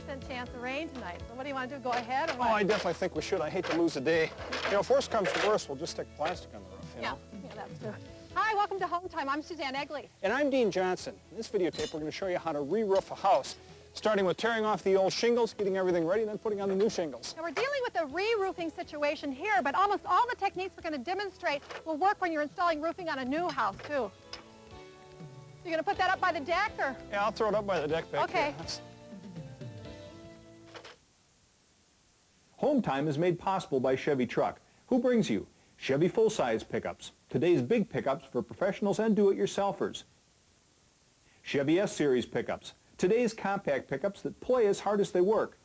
50% chance of rain tonight. So what do you want to do? Go ahead or what? Oh, I definitely think we should. I hate to lose a day. You know, if worse comes to worse, we'll just stick plastic on the roof, you know? Yeah, that's true. Hi, welcome to Home Time. I'm Suzanne Egley. And I'm Dean Johnson. In this videotape, we're going to show you how to re-roof a house, starting with tearing off the old shingles, getting everything ready, and then putting on the new shingles. Now, we're dealing with a re-roofing situation here, but almost all the techniques we're going to demonstrate will work when you're installing roofing on a new house, too. You're going to put that up by the deck, or? Yeah, I'll throw it up by the deck back here. Okay. Home Time is made possible by Chevy Truck. Who brings you? Chevy full-size pickups. Today's big pickups for professionals and do-it-yourselfers. Chevy S-Series pickups. Today's compact pickups that play as hard as they work.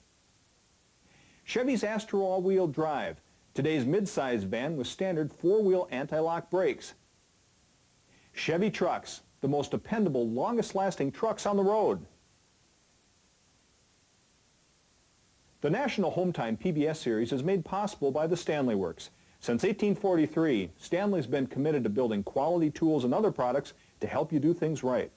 Chevy's Astro all-wheel drive. Today's mid-size van with standard four-wheel anti-lock brakes. Chevy Trucks. The most dependable, longest-lasting trucks on the road. The National Home Time PBS series is made possible by the Stanley Works. Since 1843, Stanley's been committed to building quality tools and other products to help you do things right.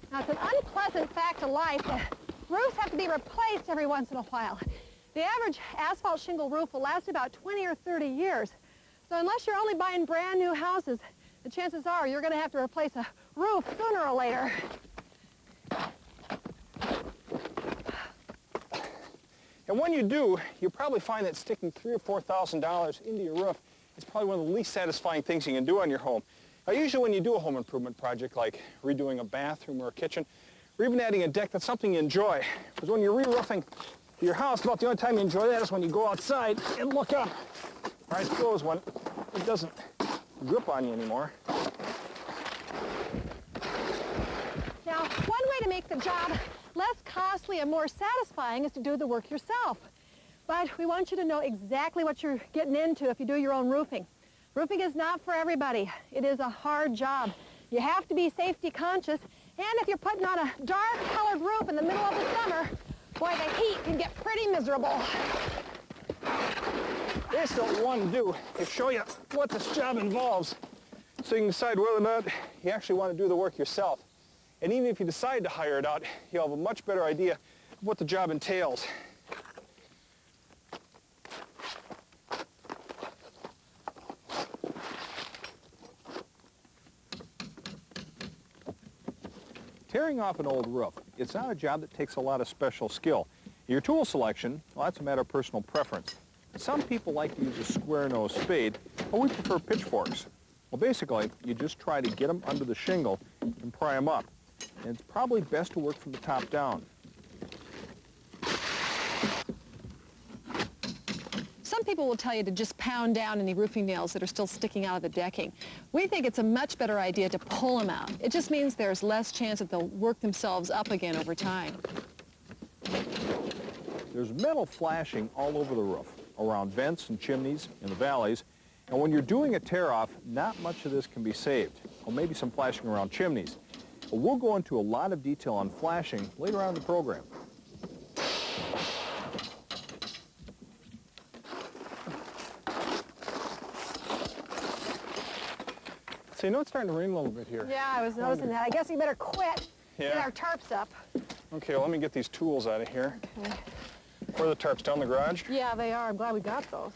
Now, it's an unpleasant fact of life that roofs have to be replaced every once in a while. The average asphalt shingle roof will last about 20 or 30 years. So unless you're only buying brand new houses, the chances are you're going to have to replace a roof sooner or later. And when you do, you'll probably find that sticking $3,000 or $4,000 into your roof is probably one of the least satisfying things you can do on your home. Now, usually when you do a home improvement project like redoing a bathroom or a kitchen, or even adding a deck, that's something you enjoy. Because when you're re-roofing your house, about the only time you enjoy that is when you go outside and look up. Or I suppose when it doesn't grip on you anymore. Now, one way to make the job less costly and more satisfying is to do the work yourself. But we want you to know exactly what you're getting into if you do your own roofing. Roofing is not for everybody. It is a hard job. You have to be safety conscious, and if you're putting on a dark-colored roof in the middle of the summer, boy, the heat can get pretty miserable. Basically what we want to do is show you what this job involves so you can decide whether or not you actually want to do the work yourself. And even if you decide to hire it out, you'll have a much better idea of what the job entails. Tearing off an old roof, it's not a job that takes a lot of special skill. Your tool selection, well, that's a matter of personal preference. Some people like to use a square-nosed spade, but we prefer pitchforks. Well, basically, you just try to get them under the shingle and pry them up. And it's probably best to work from the top down. Some people will tell you to just pound down any roofing nails that are still sticking out of the decking. We think it's a much better idea to pull them out. It just means there's less chance that they'll work themselves up again over time. There's metal flashing all over the roof, around vents and chimneys in the valleys. And when you're doing a tear-off, not much of this can be saved. Or maybe some flashing around chimneys. But we'll go into a lot of detail on flashing later on in the program. So you know it's starting to rain a little bit here. Yeah, I was noticing that. I guess we better quit. Yeah. Get our tarps up. Okay, well, let me get these tools out of here. Okay. Where are the tarps? Down the garage? Yeah, they are. I'm glad we got those.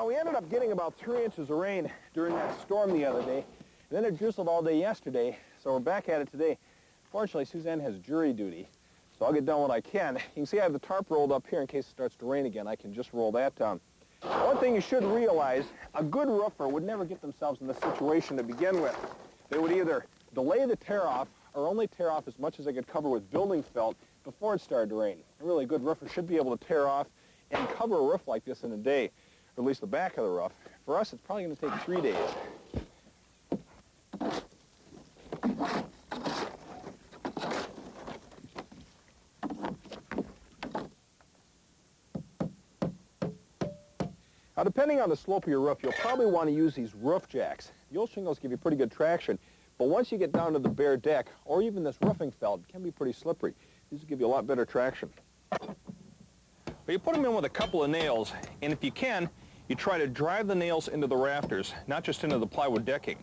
We ended up getting about 3 inches of rain during that storm the other day. And then it drizzled all day yesterday, so we're back at it today. Fortunately, Suzanne has jury duty, so I'll get done what I can. You can see I have the tarp rolled up here in case it starts to rain again. I can just roll that down. One thing you should realize, a good roofer would never get themselves in this situation to begin with. They would either delay the tear-off or only tear off as much as they could cover with building felt before it started to rain. A really good roofer should be able to tear off and cover a roof like this in a day. or at least the back of the roof. For us, it's probably going to take 3 days. Now, depending on the slope of your roof, you'll probably want to use these roof jacks. The old shingles give you pretty good traction, but once you get down to the bare deck, or even this roofing felt, it can be pretty slippery. These will give you a lot better traction. But you put them in with a couple of nails, and if you can, you try to drive the nails into the rafters, not just into the plywood decking.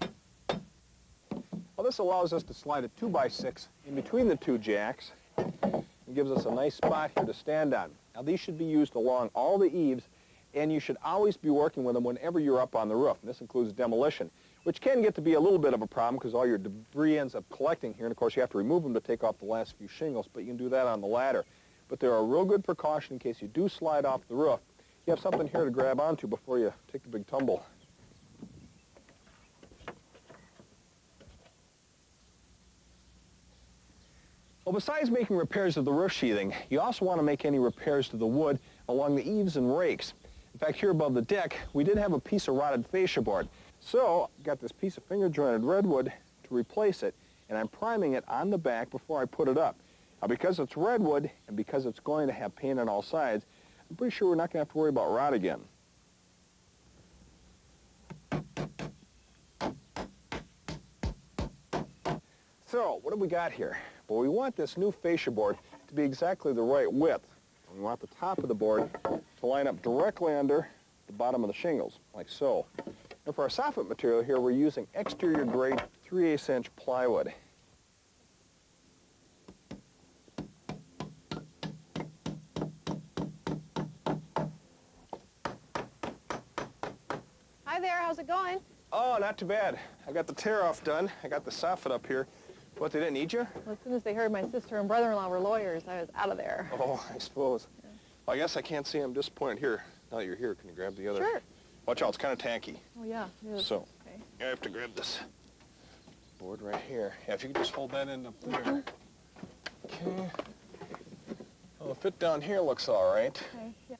Well, this allows us to slide a 2x6 in between the two jacks and gives us a nice spot here to stand on. Now, these should be used along all the eaves, and you should always be working with them whenever you're up on the roof. And this includes demolition, which can get to be a little bit of a problem because all your debris ends up collecting here. And, of course, you have to remove them to take off the last few shingles, but you can do that on the ladder. But they're a real good precaution in case you do slide off the roof. You have something here to grab onto before you take the big tumble. Well, besides making repairs to the roof sheathing, you also want to make any repairs to the wood along the eaves and rakes. In fact, here above the deck, we did have a piece of rotted fascia board. So, I've got this piece of finger-jointed redwood to replace it, and I'm priming it on the back before I put it up. Now, because it's redwood, and because it's going to have paint on all sides, I'm pretty sure we're not going to have to worry about rot again. So, what have we got here? Well, we want this new fascia board to be exactly the right width. We want the top of the board to line up directly under the bottom of the shingles, like so. And for our soffit material here, we're using exterior grade 3/8" plywood. Hi there, how's it going? Oh, not too bad. I got the tear-off done. I got the soffit up here. What, they didn't need you? Well, as soon as they heard my sister and brother-in-law were lawyers, I was out of there. Oh, I suppose. Yeah. Well, I guess I can't see. I'm disappointed. Here, now that you're here, can you grab the other? Sure. Watch out, it's kind of tacky. Oh, yeah. It is. So, okay. I have to grab this board right here. Yeah, if you could just hold that end up there. Okay. Well, the fit down here looks all right. Okay, yeah.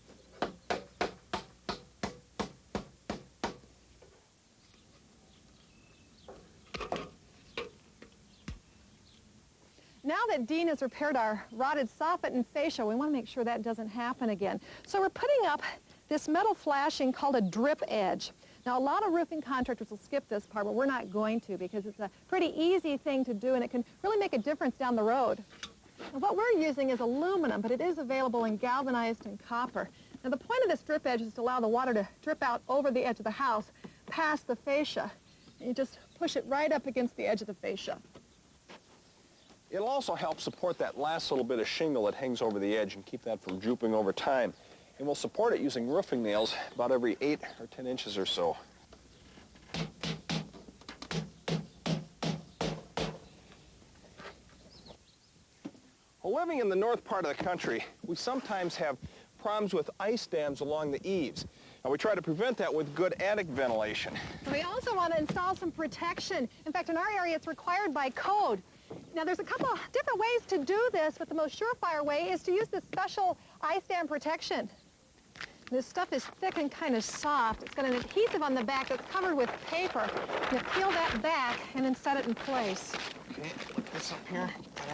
Now that Dean has repaired our rotted soffit and fascia, we want to make sure that doesn't happen again. So we're putting up this metal flashing called a drip edge. Now, a lot of roofing contractors will skip this part, but we're not going to because it's a pretty easy thing to do, and it can really make a difference down the road. Now, what we're using is aluminum, but it is available in galvanized and copper. Now, the point of this drip edge is to allow the water to drip out over the edge of the house past the fascia. And you just push it right up against the edge of the fascia. It'll also help support that last little bit of shingle that hangs over the edge and keep that from drooping over time. And we'll support it using roofing nails about every 8 or 10 inches or so. Well, living in the north part of the country, we sometimes have problems with ice dams along the eaves. Now, we try to prevent that with good attic ventilation. We also want to install some protection. In fact, in our area, it's required by code. Now, there's a couple of different ways to do this, but the most surefire way is to use this special ice dam protection. This stuff is thick and kind of soft. It's got an adhesive on the back that's covered with paper. You peel that back and then set it in place. Okay, put this up here.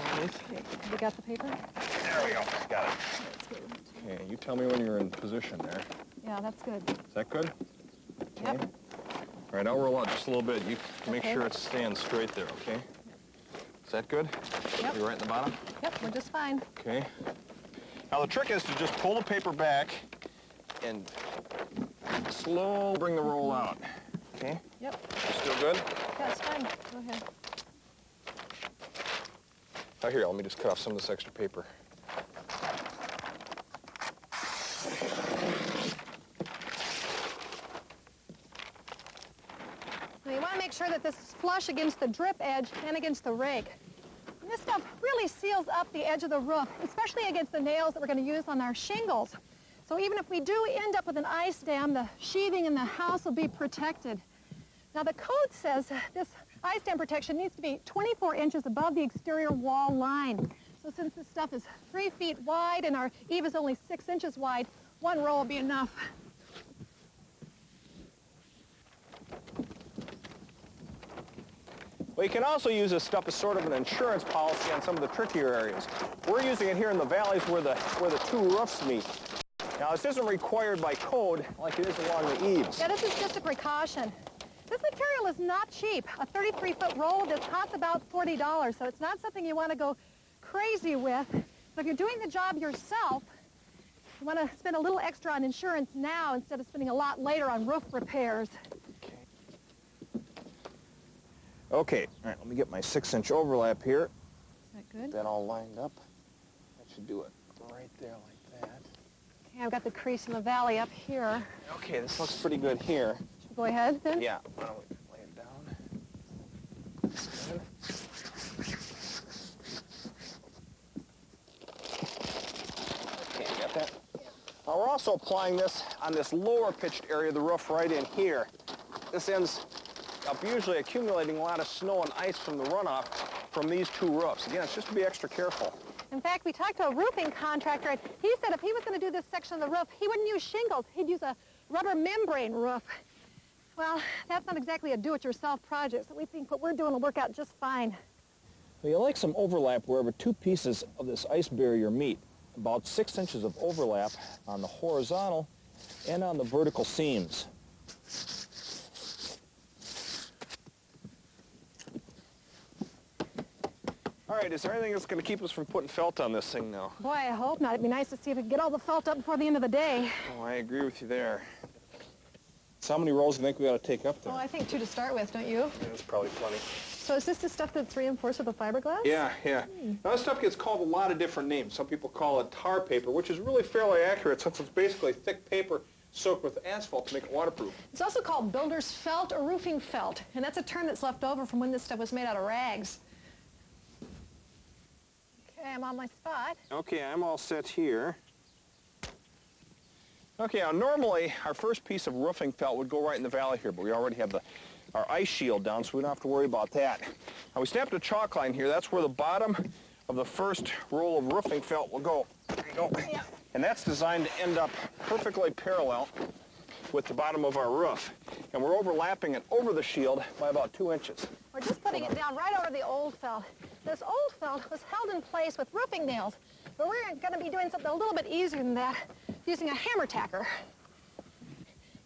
Okay, have you got the paper? There we go. Got it. That's good. Okay, you tell me when you're in position there. Yeah, that's good. Is that good? Okay. Yep. All right, I'll roll out just a little bit. You make Okay. sure it's staying straight there, okay? Is that good? Yep. You're right in the bottom? Yep, we're just fine. Okay. Now the trick is to just pull the paper back and slowly bring the roll out. Okay? Yep. Still good? Yeah, it's fine. Go ahead. Oh, here, let me just cut off some of this extra paper. Now you want to make sure that this is flush against the drip edge and against the rake. And this stuff really seals up the edge of the roof, especially against the nails that we're going to use on our shingles. So even if we do end up with an ice dam, the sheathing in the house will be protected. Now the code says this ice dam protection needs to be 24 inches above the exterior wall line. So since this stuff is 3 feet wide and our eave is only 6 inches wide, one roll will be enough. Well, you can also use this stuff as sort of an insurance policy on some of the trickier areas. We're using it here in the valleys where the two roofs meet. Now, this isn't required by code like it is along the eaves. Yeah, this is just a precaution. This material is not cheap. A 33-foot roll of this costs about $40, so it's not something you want to go crazy with. So if you're doing the job yourself, you want to spend a little extra on insurance now instead of spending a lot later on roof repairs. Okay, all right, let me get my 6-inch overlap here. Is that good? Get that all lined up. That should do it right there like that. Okay, I've got the crease in the valley up here. Okay, this looks pretty good here. Should we go ahead then? Yeah, why don't we lay it down? Okay, got that? Now we're also applying this on this lower pitched area of the roof right in here. This ends up usually accumulating a lot of snow and ice from the runoff from these two roofs. Again, it's just to be extra careful. In fact, we talked to a roofing contractor, and he said if he was going to do this section of the roof, he wouldn't use shingles. He'd use a rubber membrane roof. Well, that's not exactly a do-it-yourself project, so we think what we're doing will work out just fine. Well, you like some overlap wherever two pieces of this ice barrier meet. About 6 inches of overlap on the horizontal and on the vertical seams. All right, is there anything that's going to keep us from putting felt on this thing now? Boy, I hope not. It'd be nice to see if we could get all the felt up before the end of the day. Oh, I agree with you there. So how many rolls do you think we ought to take up there? Oh, I think 2 to start with, don't you? Yeah, that's probably plenty. So is this the stuff that's reinforced with the fiberglass? Yeah. Now, this stuff gets called a lot of different names. Some people call it tar paper, which is really fairly accurate since it's basically thick paper soaked with asphalt to make it waterproof. It's also called builder's felt or roofing felt, and that's a term that's left over from when this stuff was made out of rags. Okay, I'm on my spot. Okay, I'm all set here. Okay, now normally our first piece of roofing felt would go right in the valley here, but we already have our ice shield down, so we don't have to worry about that. Now we snapped a chalk line here. That's where the bottom of the first roll of roofing felt will go. There you go. Yep. And that's designed to end up perfectly parallel with the bottom of our roof. And we're overlapping it over the shield by about 2 inches. We're just putting it down right over the old felt. This old felt was held in place with roofing nails, but we're going to be doing something a little bit easier than that, using a hammer tacker.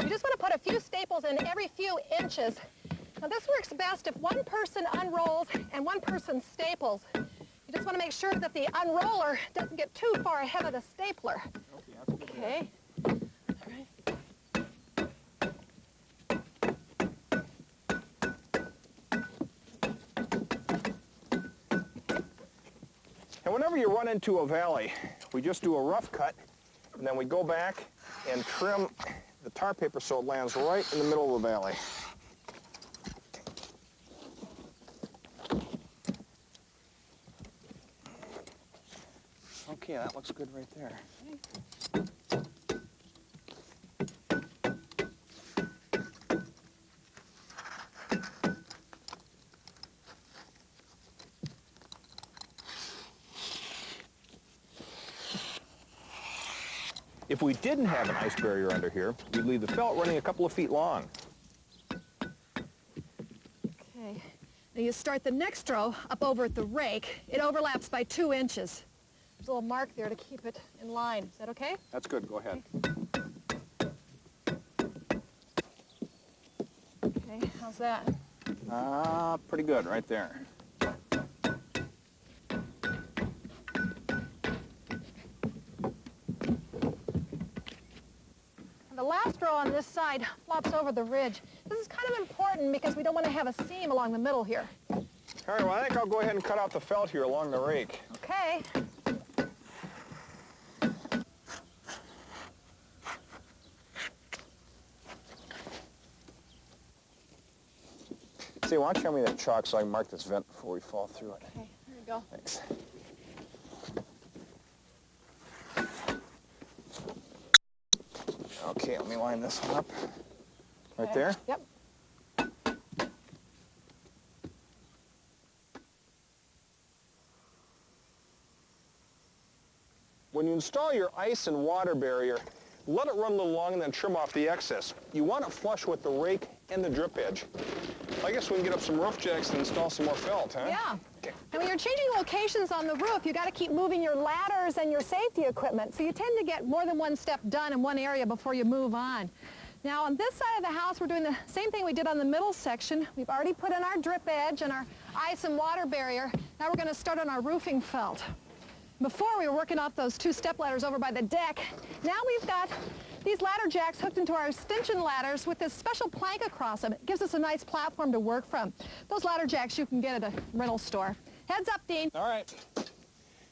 You just want to put a few staples in every few inches. Now this works best if one person unrolls and one person staples. You just want to make sure that the unroller doesn't get too far ahead of the stapler. Okay. And whenever you run into a valley, we just do a rough cut, and then we go back and trim the tar paper so it lands right in the middle of the valley. Okay, that looks good right there. If we didn't have an ice barrier under here, we'd leave the felt running a couple of feet long. Okay. Now you start the next row up over at the rake. It overlaps by 2 inches. There's a little mark there to keep it in line. Is that okay? That's good. Go ahead. Okay, how's that? Pretty good right there. The last row on this side flops over the ridge. This is kind of important because we don't want to have a seam along the middle here. All right, well, I think I'll go ahead and cut out the felt here along the rake. Okay. See, why don't you show me that chalk so I can mark this vent before we fall through it? Okay, there you go. Thanks. Okay, let me line this one up. Right Okay. there? Yep. When you install your ice and water barrier, let it run a little long and then trim off the excess. You want it flush with the rake and the drip edge. I guess we can get up some roof jacks and install some more felt, huh? Yeah. Okay. And when you're changing locations on the roof, you got to keep moving your ladders and your safety equipment. So you tend to get more than one step done in one area before you move on. Now on this side of the house, we're doing the same thing we did on the middle section. We've already put in our drip edge and our ice and water barrier. Now we're going to start on our roofing felt. Before we were working off those 2 step ladders over by the deck. Now we've got these ladder jacks hooked into our extension ladders with this special plank across them. It gives us a nice platform to work from. Those ladder jacks you can get at a rental store. Heads up, Dean. All right.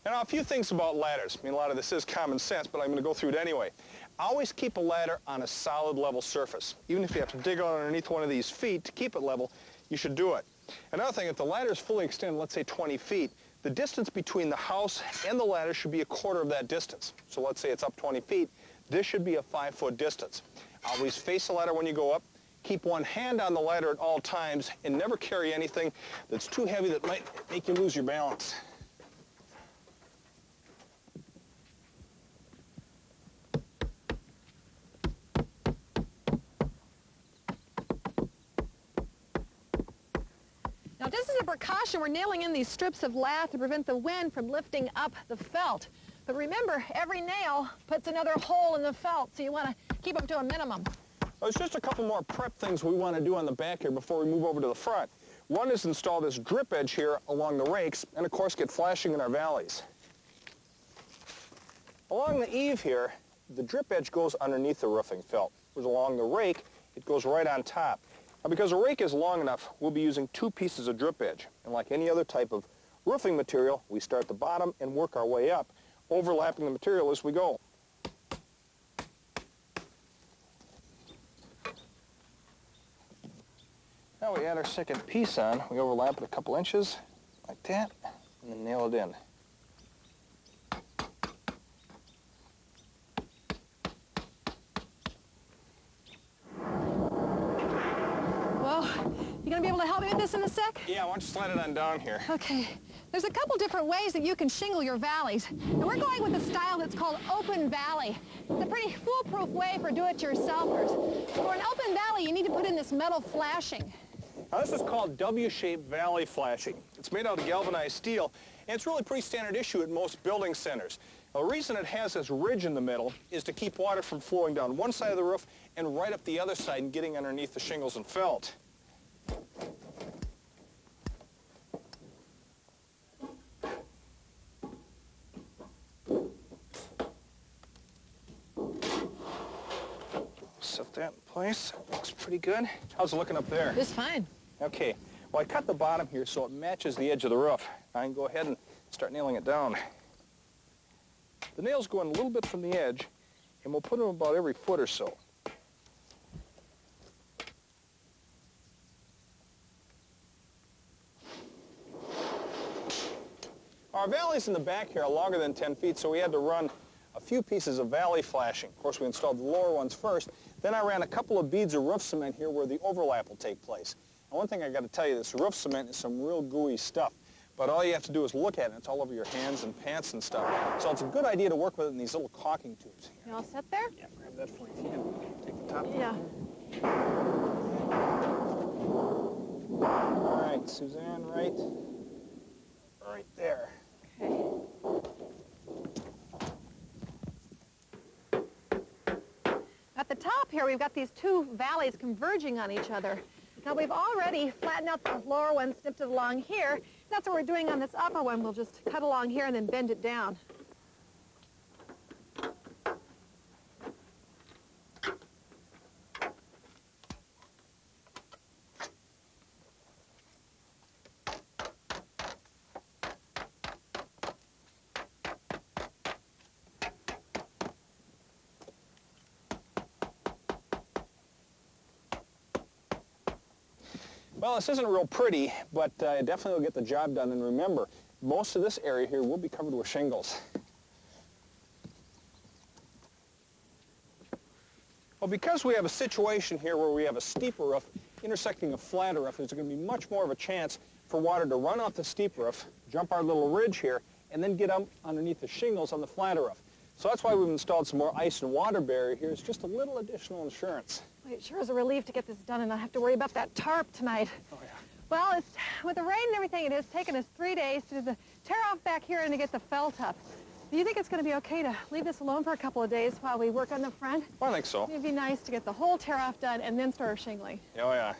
Now, a few things about ladders. I mean, a lot of this is common sense, but I'm going to go through it anyway. Always keep a ladder on a solid level surface. Even if you have to dig underneath one of these feet to keep it level, you should do it. Another thing, if the ladder is fully extended, let's say 20 feet, the distance between the house and the ladder should be a quarter of that distance. So let's say it's up 20 feet. This should be a 5-foot distance. Always face the ladder when you go up. Keep one hand on the ladder at all times and never carry anything that's too heavy that might make you lose your balance. Now just as a precaution, we're nailing in these strips of lath to prevent the wind from lifting up the felt. But remember, every nail puts another hole in the felt, so you want to keep them to a minimum. There's just a couple more prep things we want to do on the back here before we move over to the front. One is install this drip edge here along the rakes, and of course get flashing in our valleys. Along the eave here, the drip edge goes underneath the roofing felt. Whereas along the rake, it goes right on top. Now because the rake is long enough, we'll be using 2 pieces of drip edge. And like any other type of roofing material, we start at the bottom and work our way up, overlapping the material as we go. Now we add our second piece on. We overlap it a couple inches, like that, and then nail it in. Well, you going to be able to help me with this in a sec? Yeah, why don't you slide it on down here. Okay. There's a couple different ways that you can shingle your valleys. And we're going with a style that's called open valley. It's a pretty foolproof way for do-it-yourselfers. For an open valley, you need to put in this metal flashing. Now this is called W-shaped valley flashing. It's made out of galvanized steel, and it's really pretty standard issue at most building centers. Now, the reason it has this ridge in the middle is to keep water from flowing down one side of the roof and right up the other side and getting underneath the shingles and felt. Set that in place. Looks pretty good. How's it looking up there? It's fine. Okay. Well, I cut the bottom here so it matches the edge of the roof. I can go ahead and start nailing it down. The nails go in a little bit from the edge, and we'll put them about every foot or so. Our valleys in the back here are longer than 10 feet, so we had to run a few pieces of valley flashing. Of course, we installed the lower ones first. Then I ran a couple of beads of roof cement here where the overlap will take place. And one thing I got to tell you, this roof cement is some real gooey stuff. But all you have to do is look at it. It's all over your hands and pants and stuff. So it's a good idea to work with it in these little caulking tubes here. You all set there? Yeah, grab that for you if you can. Take the top. Yeah. All right, Suzanne, right there. Okay. At the top here, we've got these 2 valleys converging on each other. Now, we've already flattened out the lower one, snipped it along here. That's what we're doing on this upper one. We'll just cut along here and then bend it down. Well, this isn't real pretty, but it definitely will get the job done. And remember, most of this area here will be covered with shingles. Well, because we have a situation here where we have a steeper roof intersecting a flatter roof, there's going to be much more of a chance for water to run off the steep roof, jump our little ridge here, and then get up underneath the shingles on the flatter roof. So that's why we've installed some more ice and water barrier here. It's just a little additional insurance. It sure is a relief to get this done and not have to worry about that tarp tonight. Oh, yeah. Well, with the rain and everything, it has taken us 3 days to do the tear off back here and to get the felt up. Do you think it's going to be okay to leave this alone for a couple of days while we work on the front? Well, I think so. It'd be nice to get the whole tear off done and then start shingling. Oh, yeah.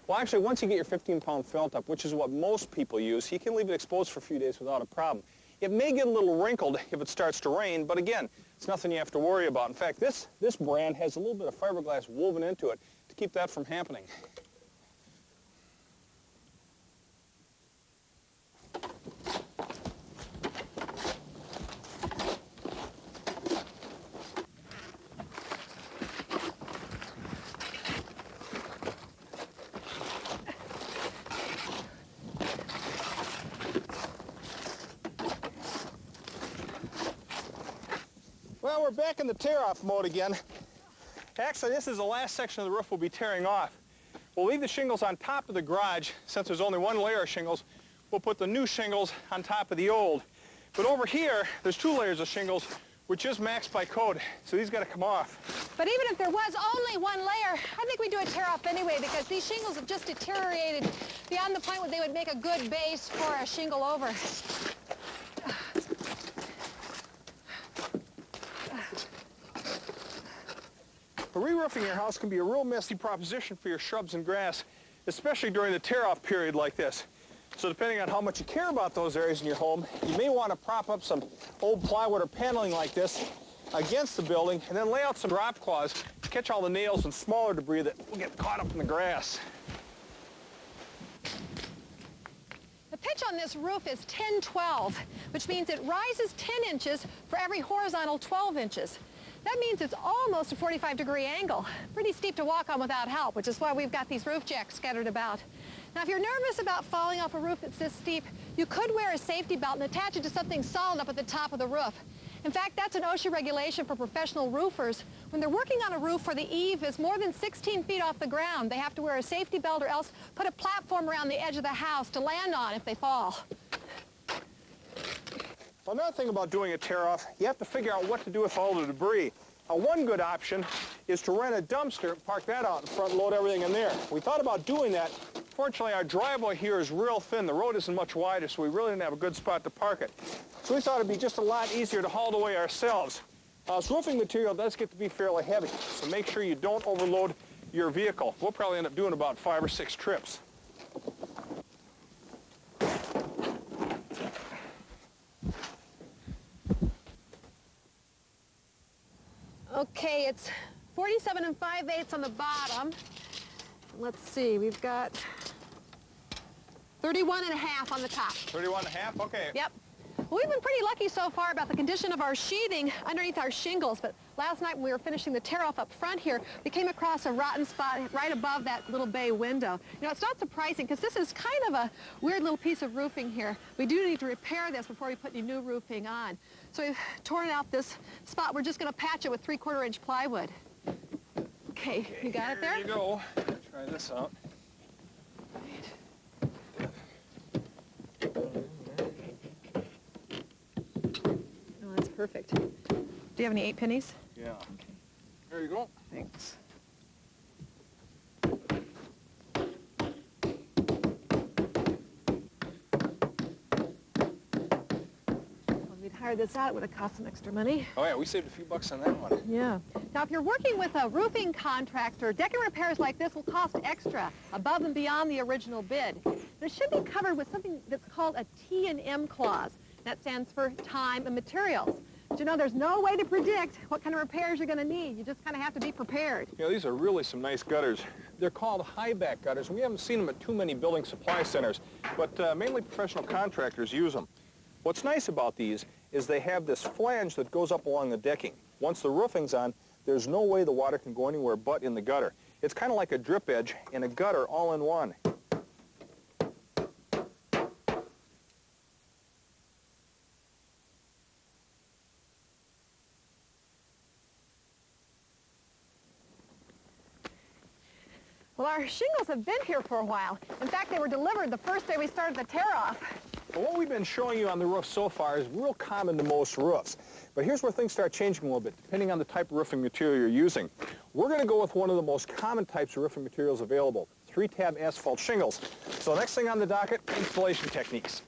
Well, actually, once you get your 15-pound felt up, which is what most people use, you can leave it exposed for a few days without a problem. It may get a little wrinkled if it starts to rain, but again, it's nothing you have to worry about. In fact, this brand has a little bit of fiberglass woven into it to keep that from happening. Well, we're back in the tear-off mode again. Actually, this is the last section of the roof we'll be tearing off. We'll leave the shingles on top of the garage. Since there's only one layer of shingles, we'll put the new shingles on top of the old. But over here, there's 2 layers of shingles, which is maxed by code, so these got to come off. But even if there was only one layer, I think we'd do a tear off anyway because these shingles have just deteriorated beyond the point where they would make a good base for a shingle over. Re-roofing your house can be a real messy proposition for your shrubs and grass, especially during the tear-off period like this. So depending on how much you care about those areas in your home, you may want to prop up some old plywood or paneling like this against the building and then lay out some drop cloths to catch all the nails and smaller debris that will get caught up in the grass. The pitch on this roof is 10-12, which means it rises 10 inches for every horizontal 12 inches. That means it's almost a 45-degree angle. Pretty steep to walk on without help, which is why we've got these roof jacks scattered about. Now, if you're nervous about falling off a roof that's this steep, you could wear a safety belt and attach it to something solid up at the top of the roof. In fact, that's an OSHA regulation for professional roofers. When they're working on a roof where the eave is more than 16 feet off the ground, they have to wear a safety belt or else put a platform around the edge of the house to land on if they fall. Well, another thing about doing a tear-off, you have to figure out what to do with all the debris. Now, one good option is to rent a dumpster, park that out in front, and load everything in there. We thought about doing that. Fortunately, our driveway here is real thin. The road isn't much wider, so we really didn't have a good spot to park it. So we thought it'd be just a lot easier to haul it away ourselves. This roofing material does get to be fairly heavy, so make sure you don't overload your vehicle. We'll probably end up doing about 5 or 6 trips. Okay, it's 47 5/8 on the bottom. Let's see, we've got 31 1/2 on the top. 31 1/2, okay. Yep. Well, we've been pretty lucky so far about the condition of our sheathing underneath our shingles, but last night when we were finishing the tear-off up front here, we came across a rotten spot right above that little bay window. You know, it's not surprising because this is kind of a weird little piece of roofing here. We do need to repair this before we put any new roofing on. So we've torn out this spot. We're just going to patch it with 3/4-inch plywood. Okay, you got it there? Here you go. Try this out. Oh, that's perfect. Do you have any 8 pennies? Yeah. Okay. There you go. Thanks. When we'd hired this out, it would have cost some extra money. Oh, yeah, we saved a few bucks on that one. Yeah. Now, if you're working with a roofing contractor, decking repairs like this will cost extra, above and beyond the original bid. It should be covered with something that's called a T&M clause. That stands for time and materials. But you know, there's no way to predict what kind of repairs you're going to need. You just kind of have to be prepared. You know, these are really some nice gutters. They're called high-back gutters. We haven't seen them at too many building supply centers, but mainly professional contractors use them. What's nice about these is they have this flange that goes up along the decking. Once the roofing's on, there's no way the water can go anywhere but in the gutter. It's kind of like a drip edge and a gutter all in one. Well, our shingles have been here for a while. In fact, they were delivered the first day we started the tear-off. Well, what we've been showing you on the roof so far is real common to most roofs. But here's where things start changing a little bit, depending on the type of roofing material you're using. We're going to go with one of the most common types of roofing materials available, 3-tab asphalt shingles. So next thing on the docket, installation techniques.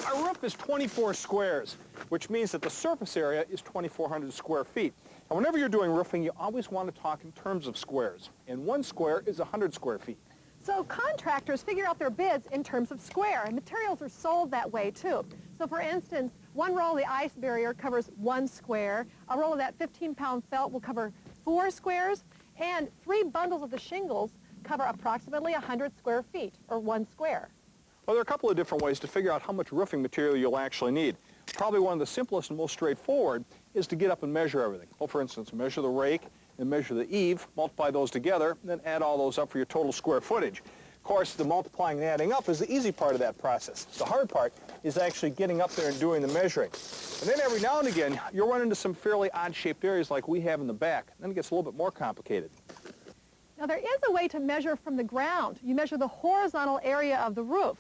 Our roof is 24 squares, which means that the surface area is 2,400 square feet. And whenever you're doing roofing, you always want to talk in terms of squares. And 1 square is 100 square feet. So contractors figure out their bids in terms of square, and materials are sold that way too. So for instance, 1 roll of the ice barrier covers 1 square, a roll of that 15-pound felt will cover 4 squares, and 3 bundles of the shingles cover approximately 100 square feet, or 1 square. Well, there are a couple of different ways to figure out how much roofing material you'll actually need. Probably one of the simplest and most straightforward is to get up and measure everything. Well, for instance, measure the rake and measure the eave, multiply those together, and then add all those up for your total square footage. Of course, the multiplying and adding up is the easy part of that process. The hard part is actually getting up there and doing the measuring. And then every now and again, you'll run into some fairly odd-shaped areas like we have in the back. Then it gets a little bit more complicated. Now there is a way to measure from the ground. You measure the horizontal area of the roof.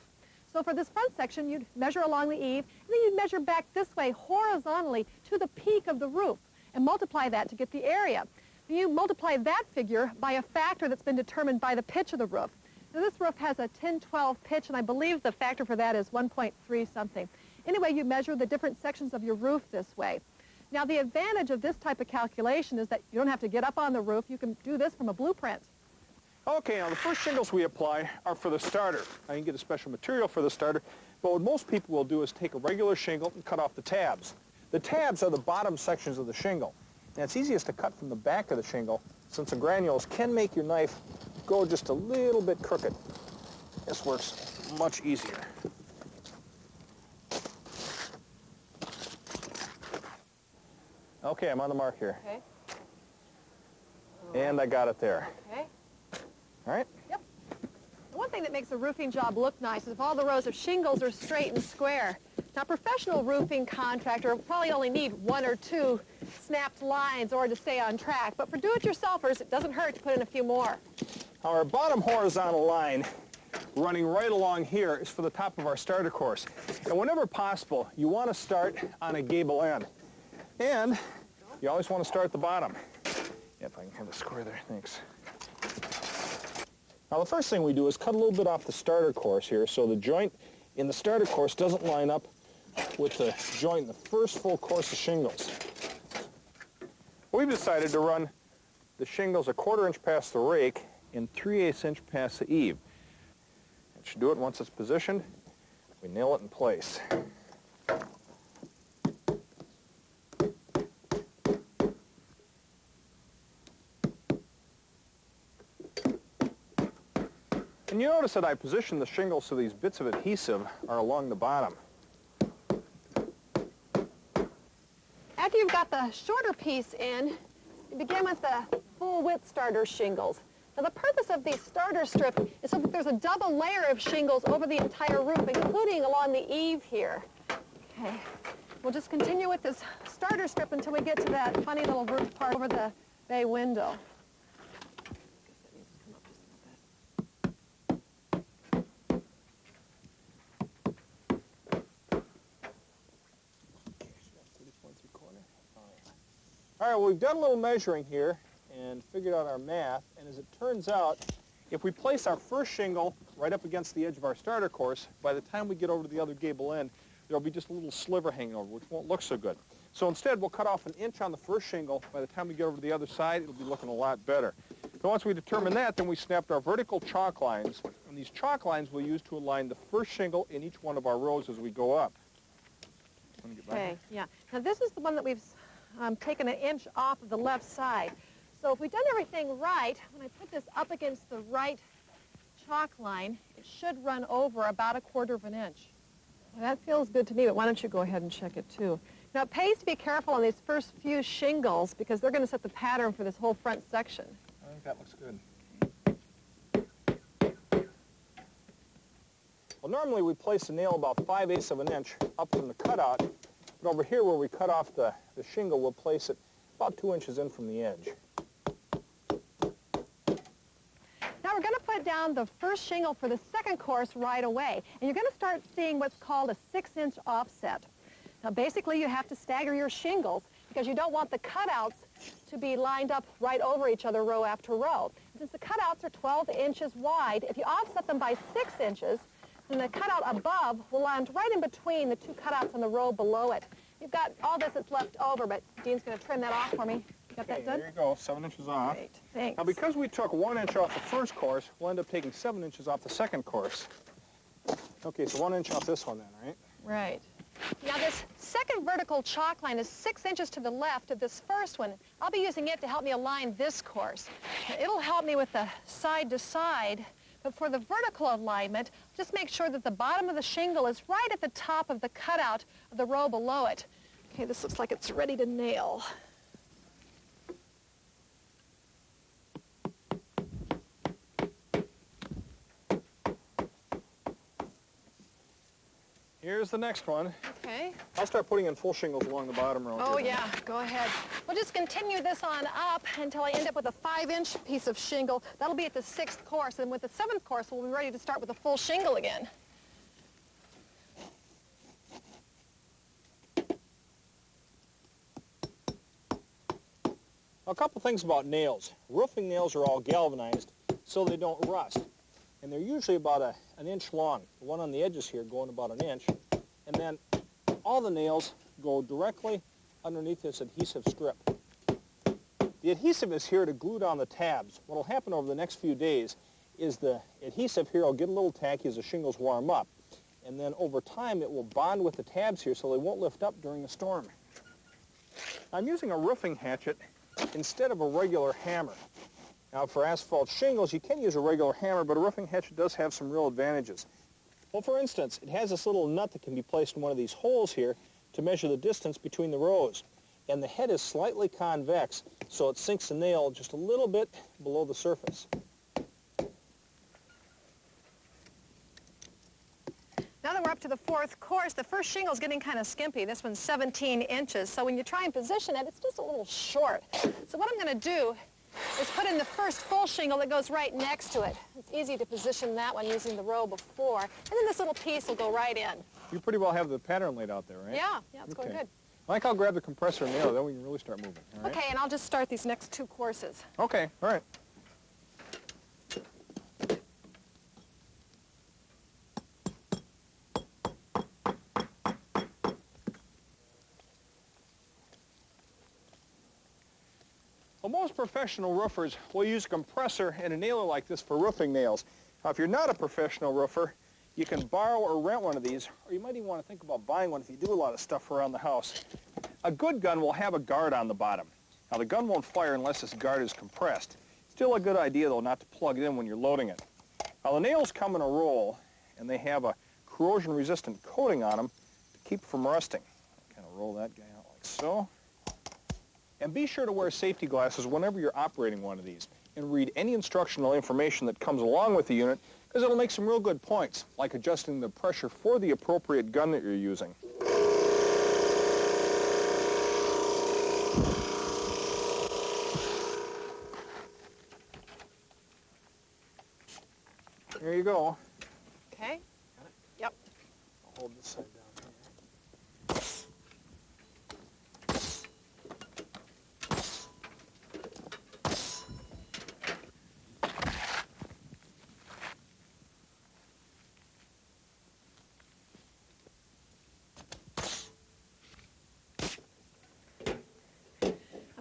So for this front section, you'd measure along the eave, and then you'd measure back this way horizontally to the peak of the roof and multiply that to get the area. Then you multiply that figure by a factor that's been determined by the pitch of the roof. Now this roof has a 10-12 pitch, and I believe the factor for that is 1.3 something. Anyway, you measure the different sections of your roof this way. Now the advantage of this type of calculation is that you don't have to get up on the roof. You can do this from a blueprint. Okay, now the first shingles we apply are for the starter. Now you can get a special material for the starter, but what most people will do is take a regular shingle and cut off the tabs. The tabs are the bottom sections of the shingle. And it's easiest to cut from the back of the shingle, since the granules can make your knife go just a little bit crooked. This works much easier. Okay, I'm on the mark here. Okay. And I got it there. Okay. All right? Yep. One thing that makes a roofing job look nice is if all the rows of shingles are straight and square. Now, a professional roofing contractor will probably only need 1 or 2 snapped lines in order to stay on track, but for do-it-yourselfers, it doesn't hurt to put in a few more. Our bottom horizontal line running right along here is for the top of our starter course. And whenever possible, you want to start on a gable end. And you always want to start at the bottom. Yeah, if I can have the square there, thanks. Now the first thing we do is cut a little bit off the starter course here so the joint in the starter course doesn't line up with the joint in the first full course of shingles. We've decided to run the shingles 1/4 inch past the rake and 3/8 inch past the eave. It should do it once it's positioned. We nail it in place. And you notice that I position the shingles so these bits of adhesive are along the bottom. After you've got the shorter piece in, you begin with the full-width starter shingles. Now the purpose of the starter strip is so that there's a double layer of shingles over the entire roof, including along the eave here. Okay, we'll just continue with this starter strip until we get to that funny little roof part over the bay window. All right, well, we've done a little measuring here and figured out our math, and as it turns out, if we place our first shingle right up against the edge of our starter course, by the time we get over to the other gable end, there'll be just a little sliver hanging over, which won't look so good. So instead, we'll cut off 1 inch on the first shingle. By the time we get over to the other side, it'll be looking a lot better. So once we determine that, then we snapped our vertical chalk lines, and these chalk lines we'll use to align the first shingle in each one of our rows as we go up. Okay, yeah. Now this is the one that we've taken 1 inch off of the left side. So if we've done everything right, when I put this up against the right chalk line, it should run over about 1/4 inch. Well, that feels good to me, but why don't you go ahead and check it too. Now it pays to be careful on these first few shingles because they're going to set the pattern for this whole front section. I think that looks good. Well, normally we place the nail about 5/8 of an inch up from the cutout, but over here where we cut off the shingle, we'll place it about 2 inches in from the edge. Now we're going to put down down the first shingle for the second course right away. And you're going to start seeing what's called a 6-inch offset. Now basically you have to stagger your shingles because you don't want the cutouts to be lined up right over each other row after row. Since the cutouts are 12 inches wide, if you offset them by 6 inches, then the cutout above will land right in between the two cutouts on the row below it. You've got all this that's left over, but Dean's going to trim that off for me. Got that good? There you go, 7 inches off. Great, thanks. Now because we took 1 inch off the first course, we'll end up taking 7 inches off the second course. Okay, so 1 inch off this one then, right? Right. Now this second vertical chalk line is 6 inches to the left of this first one. I'll be using it to help me align this course. It'll help me with the side to side, but for the vertical alignment, just make sure that the bottom of the shingle is right at the top of the cutout of the row below it. Okay, this looks like it's ready to nail. Here's the next one. Okay. I'll start putting in full shingles along the bottom row. Oh yeah, go ahead. We'll just continue this on up until I end up with a 5-inch piece of shingle. That'll be at the 6th course, and with the 7th course, we'll be ready to start with a full shingle again. A couple things about nails. Roofing nails are all galvanized so they don't rust. And they're usually about an inch long. The one on the edges here going about an inch. And then all the nails go directly underneath this adhesive strip. The adhesive is here to glue down the tabs. What will happen over the next few days is the adhesive here will get a little tacky as the shingles warm up. And then over time it will bond with the tabs here so they won't lift up during the storm. I'm using a roofing hatchet instead of a regular hammer. Now for asphalt shingles you can use a regular hammer, but a roofing hatchet does have some real advantages. Well, for instance, it has this little nut that can be placed in one of these holes here to measure the distance between the rows. And the head is slightly convex, so it sinks the nail just a little bit below the surface. Now that we're up to the 4th course, the first shingle's getting kind of skimpy. This one's 17 inches, so when you try and position it, it's just a little short. So what I'm going to do is put in the first full shingle that goes right next to it. It's easy to position that one using the row before, and then this little piece will go right in. You pretty well have the pattern laid out there, right? Yeah, it's going good. Mike, I'll grab the compressor and nail it, then we can really start moving. All right? Okay, and I'll just start these next 2 courses. Okay, all right. Well, most professional roofers will use a compressor and a nailer like this for roofing nails. Now, if you're not a professional roofer, you can borrow or rent one of these, or you might even want to think about buying one if you do a lot of stuff around the house. A good gun will have a guard on the bottom. Now, the gun won't fire unless this guard is compressed. Still a good idea, though, not to plug it in when you're loading it. Now, the nails come in a roll, and they have a corrosion-resistant coating on them to keep from rusting. Kind of roll that guy out like so. And be sure to wear safety glasses whenever you're operating one of these, and read any instructional information that comes along with the unit, because it'll make some real good points, like adjusting the pressure for the appropriate gun that you're using. There you go. Okay? Yep. I'll hold this side down here.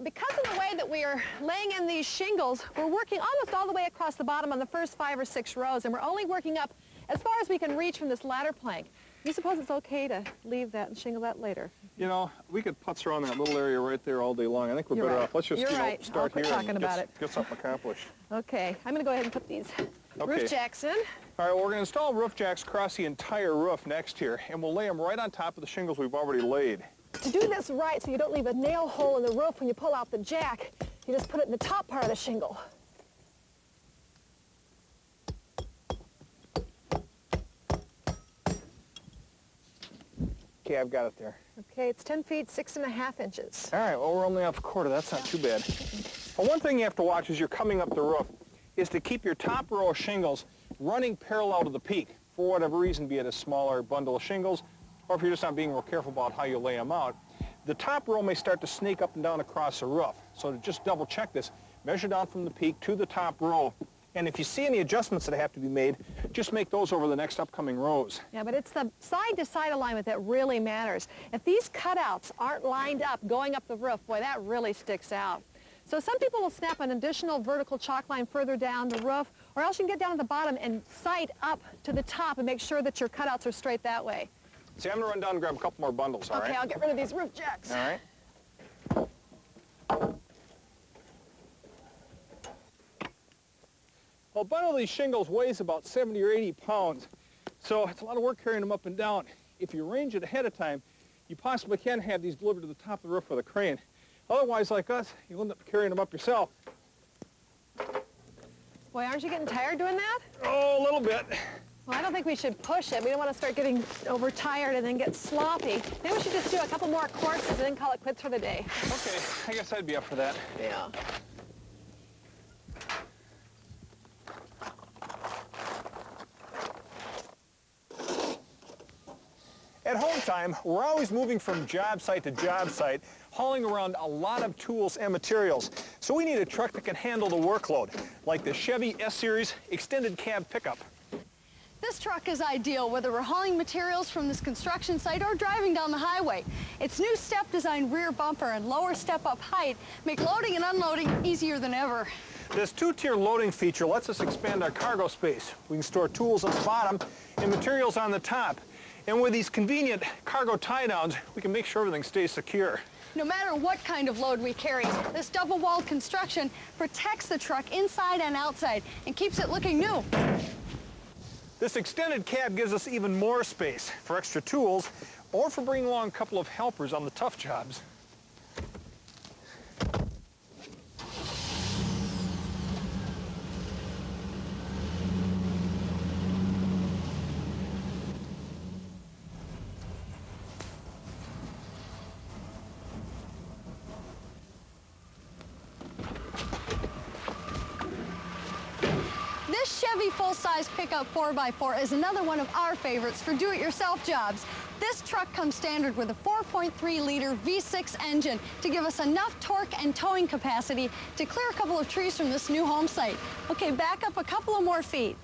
Because of the way that we are laying in these shingles, we're working almost all the way across the bottom on the first 5 or 6 rows, and we're only working up as far as we can reach from this ladder plank. You suppose it's okay to leave that and shingle that later? You know, we could putz around that little area right there all day long. I think we're better off. Let's just start here and get something accomplished. Okay, I'm going to go ahead and put these roof jacks in. All right, well, we're going to install roof jacks across the entire roof next here, and we'll lay them right on top of the shingles we've already laid. To do this right, so you don't leave a nail hole in the roof when you pull out the jack, you just put it in the top part of the shingle. Okay, I've got it there. Okay, it's 10 feet, 6.5 inches. All right, well, we're only off a quarter. That's not too bad. Well, one thing you have to watch as you're coming up the roof, is to keep your top row of shingles running parallel to the peak, for whatever reason, be it a smaller bundle of shingles, or if you're just not being real careful about how you lay them out. The top row may start to snake up and down across the roof. So to just double check this, measure down from the peak to the top row. And if you see any adjustments that have to be made, just make those over the next upcoming rows. Yeah, but it's the side-to-side alignment that really matters. If these cutouts aren't lined up going up the roof, boy, that really sticks out. So some people will snap an additional vertical chalk line further down the roof, or else you can get down to the bottom and sight up to the top and make sure that your cutouts are straight that way. See, I'm going to run down and grab a couple more bundles, all right? Okay, I'll get rid of these roof jacks. All right. Well, a bundle of these shingles weighs about 70 or 80 pounds, so it's a lot of work carrying them up and down. If you arrange it ahead of time, you possibly can have these delivered to the top of the roof with a crane. Otherwise, like us, you'll end up carrying them up yourself. Boy, aren't you getting tired doing that? Oh, a little bit. Well, I don't think we should push it. We don't want to start getting overtired and then get sloppy. Maybe we should just do a couple more courses and then call it quits for the day. Okay, I guess I'd be up for that. Yeah. At home time, we're always moving from job site to job site, hauling around a lot of tools and materials. So we need a truck that can handle the workload, like the Chevy S-Series extended cab pickup. This truck is ideal whether we're hauling materials from this construction site or driving down the highway. Its new step-designed rear bumper and lower step-up height make loading and unloading easier than ever. This two-tier loading feature lets us expand our cargo space. We can store tools on the bottom and materials on the top. And with these convenient cargo tie-downs, we can make sure everything stays secure. No matter what kind of load we carry, this double-walled construction protects the truck inside and outside and keeps it looking new. This extended cab gives us even more space for extra tools or for bringing along a couple of helpers on the tough jobs. This Chevy full-size pickup 4x4 is another one of our favorites for do-it-yourself jobs. This truck comes standard with a 4.3-liter V6 engine to give us enough torque and towing capacity to clear a couple of trees from this new home site. Okay, back up a couple of more feet.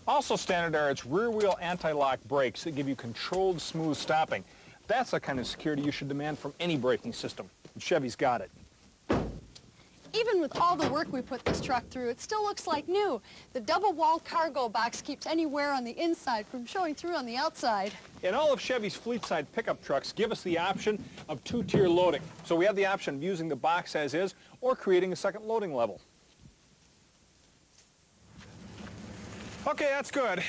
Also standard are its rear-wheel anti-lock brakes that give you controlled, smooth stopping. That's the kind of security you should demand from any braking system, and Chevy's got it. Even with all the work we put this truck through, it still looks like new. The double-walled cargo box keeps any wear on the inside from showing through on the outside. And all of Chevy's fleet-side pickup trucks give us the option of two-tier loading. So we have the option of using the box as is or creating a second loading level. Okay, that's good.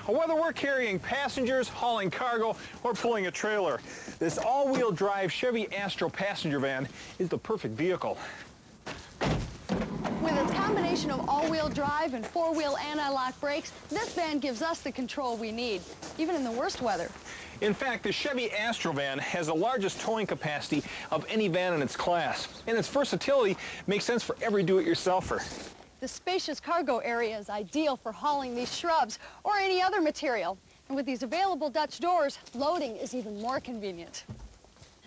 Whether we're carrying passengers, hauling cargo, or pulling a trailer, this all-wheel drive Chevy Astro passenger van is the perfect vehicle. With its combination of all-wheel drive and four-wheel anti-lock brakes, this van gives us the control we need, even in the worst weather. In fact, the Chevy Astro van has the largest towing capacity of any van in its class, and its versatility makes sense for every do-it-yourselfer. The spacious cargo area is ideal for hauling these shrubs or any other material. And with these available Dutch doors, loading is even more convenient.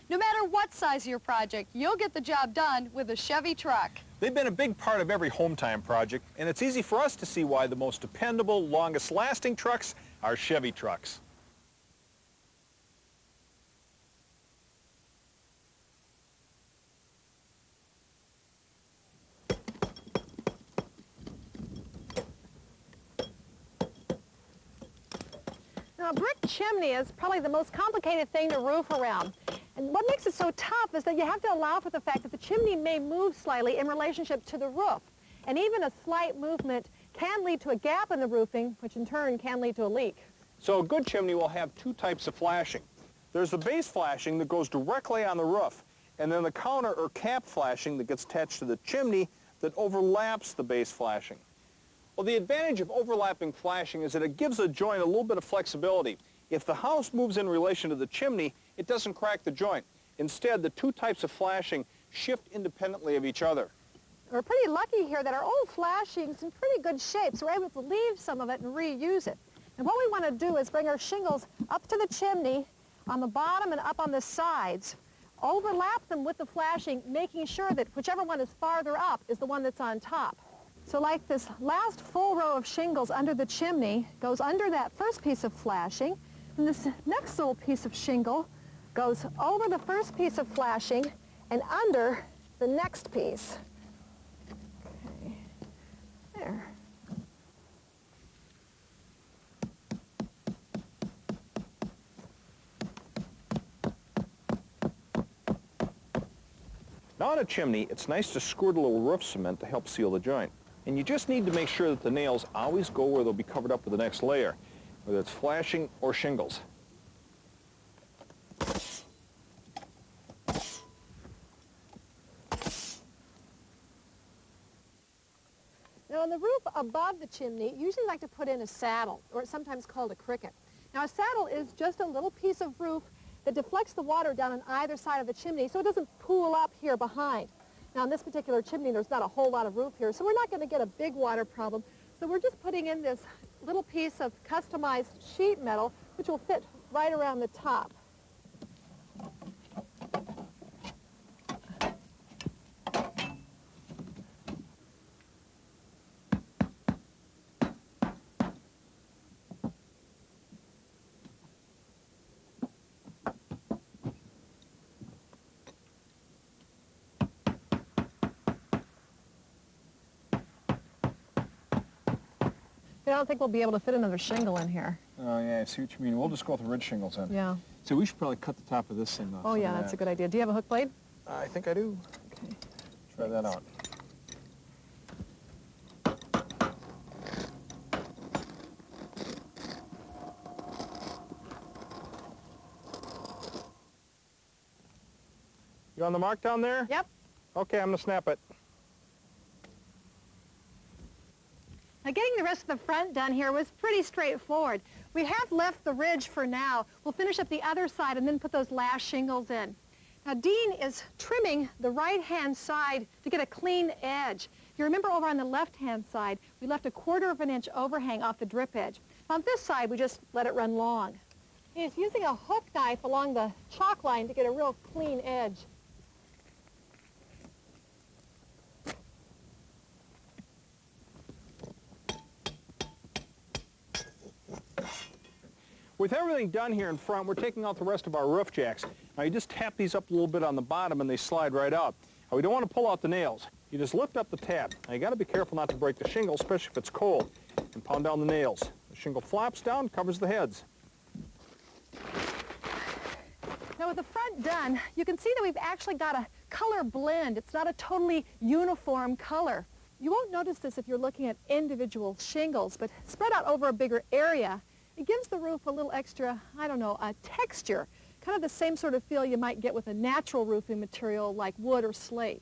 No matter what size of your project, you'll get the job done with a Chevy truck. They've been a big part of every home time project, and it's easy for us to see why the most dependable, longest-lasting trucks are Chevy trucks. Now, a brick chimney is probably the most complicated thing to roof around. And what makes it so tough is that you have to allow for the fact that the chimney may move slightly in relationship to the roof. And even a slight movement can lead to a gap in the roofing, which in turn can lead to a leak. So a good chimney will have two types of flashing. There's the base flashing that goes directly on the roof, and then the counter or cap flashing that gets attached to the chimney that overlaps the base flashing. Well, the advantage of overlapping flashing is that it gives a joint a little bit of flexibility. If the house moves in relation to the chimney, it doesn't crack the joint. Instead, the two types of flashing shift independently of each other. We're pretty lucky here that our old flashing's in pretty good shape, so we're able to leave some of it and reuse it. And what we want to do is bring our shingles up to the chimney on the bottom and up on the sides, overlap them with the flashing, making sure that whichever one is farther up is the one that's on top. So like this last full row of shingles under the chimney goes under that first piece of flashing, and this next little piece of shingle goes over the first piece of flashing and under the next piece. Okay, there. Now on a chimney, it's nice to squirt a little roof cement to help seal the joint. And you just need to make sure that the nails always go where they'll be covered up with the next layer, whether it's flashing or shingles. Now on the roof above the chimney, you usually like to put in a saddle, or it's sometimes called a cricket. Now a saddle is just a little piece of roof that deflects the water down on either side of the chimney so it doesn't pool up here behind. Now on this particular chimney, there's not a whole lot of roof here, so we're not going to get a big water problem. So we're just putting in this little piece of customized sheet metal, which will fit right around the top. I don't think we'll be able to fit another shingle in here. Oh, yeah, I see what you mean. We'll just go with the ridge shingles then. Yeah. So we should probably cut the top of this thing off. Oh, yeah, that's a good idea. Do you have a hook blade? I think I do. Okay. Try that out. You on the mark down there? Yep. Okay, I'm going to snap it. Now getting the rest of the front done here was pretty straightforward. We have left the ridge for now. We'll finish up the other side and then put those last shingles in. Now Dean is trimming the right-hand side to get a clean edge. If you remember over on the left-hand side, we left a 1/4 of an inch overhang off the drip edge. On this side, we just let it run long. He's using a hook knife along the chalk line to get a real clean edge. With everything done here in front, we're taking out the rest of our roof jacks. Now you just tap these up a little bit on the bottom and they slide right out. Now we don't want to pull out the nails. You just lift up the tab. Now you got to be careful not to break the shingle, especially if it's cold, and pound down the nails. The shingle flops down, covers the heads. Now with the front done, you can see that we've actually got a color blend. It's not a totally uniform color. You won't notice this if you're looking at individual shingles, but spread out over a bigger area, it gives the roof a little extra, I don't know, a texture, kind of the same sort of feel you might get with a natural roofing material like wood or slate.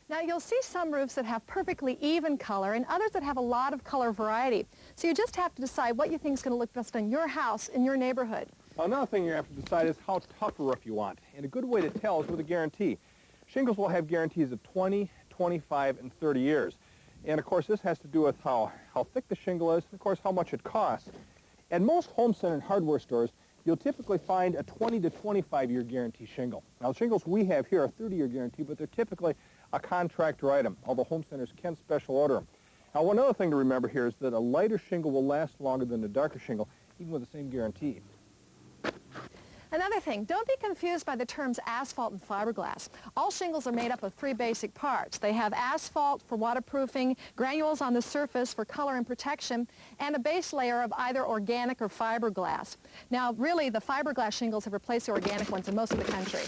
Now you'll see some roofs that have perfectly even color and others that have a lot of color variety. So you just have to decide what you think is going to look best on your house in your neighborhood. Another thing you have to decide is how tough a roof you want. And a good way to tell is with a guarantee. Shingles will have guarantees of 20, 25, and 30 years. And of course this has to do with how thick the shingle is, and of course how much it costs. At most home center and hardware stores, you'll typically find a 20 to 25-year guarantee shingle. Now the shingles we have here are 30-year guarantee, but they're typically a contractor item, although home centers can special order them. Now one other thing to remember here is that a lighter shingle will last longer than a darker shingle, even with the same guarantee. Another thing, don't be confused by the terms asphalt and fiberglass. All shingles are made up of 3 basic parts. They have asphalt for waterproofing, granules on the surface for color and protection, and a base layer of either organic or fiberglass. Now, really, the fiberglass shingles have replaced the organic ones in most of the country.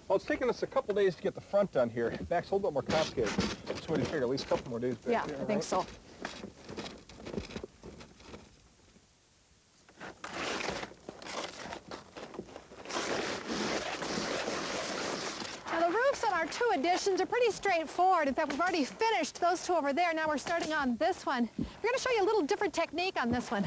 Well, it's taken us a couple days to get the front done here. Back's a little bit more complicated. So we figure at least a couple more days back Yeah, here, I think so. Our 2 additions are pretty straightforward. In fact, we've already finished those 2 over there. Now we're starting on this one. We're going to show you a little different technique on this one.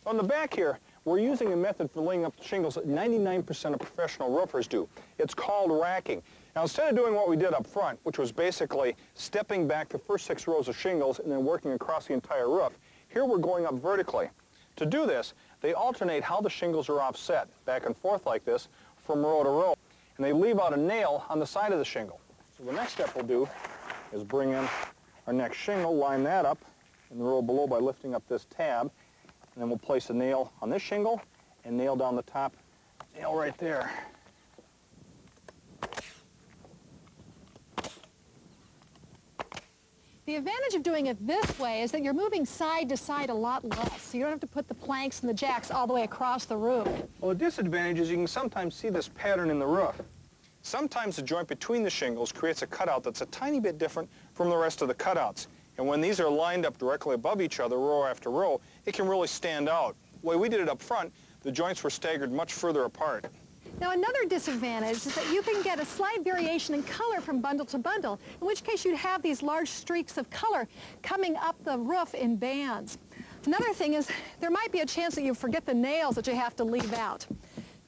On the back here, we're using a method for laying up the shingles that 99% of professional roofers do. It's called racking. Now, instead of doing what we did up front, which was basically stepping back the first 6 rows of shingles and then working across the entire roof, here we're going up vertically. To do this, they alternate how the shingles are offset, back and forth like this, from row to row. And they leave out a nail on the side of the shingle. So the next step we'll do is bring in our next shingle, line that up in the row below by lifting up this tab, and then we'll place a nail on this shingle and nail down the top, nail right there. The advantage of doing it this way is that you're moving side to side a lot less, so you don't have to put the planks and the jacks all the way across the roof. Well, the disadvantage is you can sometimes see this pattern in the roof. Sometimes the joint between the shingles creates a cutout that's a tiny bit different from the rest of the cutouts. And when these are lined up directly above each other, row after row, it can really stand out. The way we did it up front, the joints were staggered much further apart. Now, another disadvantage is that you can get a slight variation in color from bundle to bundle, in which case you'd have these large streaks of color coming up the roof in bands. Another thing is there might be a chance that you forget the nails that you have to leave out.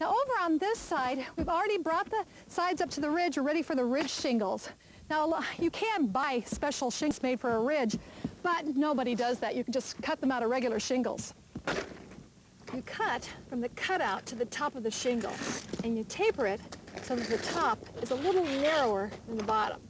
Now, over on this side, we've already brought the sides up to the ridge. We're ready for the ridge shingles. Now, you can buy special shingles made for a ridge, but nobody does that. You can just cut them out of regular shingles. You cut from the cutout to the top of the shingle, and you taper it so that the top is a little narrower than the bottom.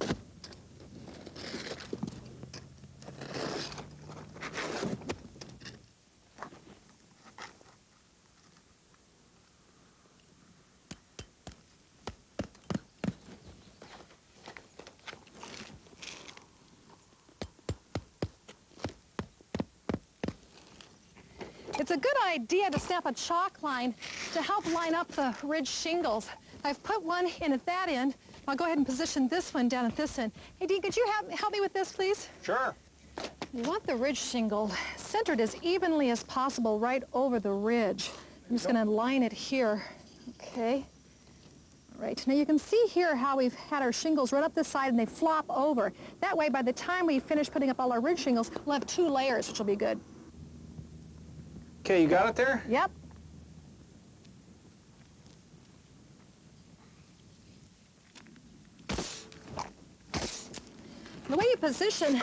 It's a good idea to snap a chalk line to help line up the ridge shingles. I've put one in at that end. I'll go ahead and position this one down at this end. Hey, Dean, could you help me with this, please? Sure. You want the ridge shingle centered as evenly as possible right over the ridge. I'm just going to line it here. Okay. All right. Now you can see here how we've had our shingles run up this side and they flop over. That way, by the time we finish putting up all our ridge shingles, we'll have 2 layers, which will be good. Okay, you got it there? Yep. The way you position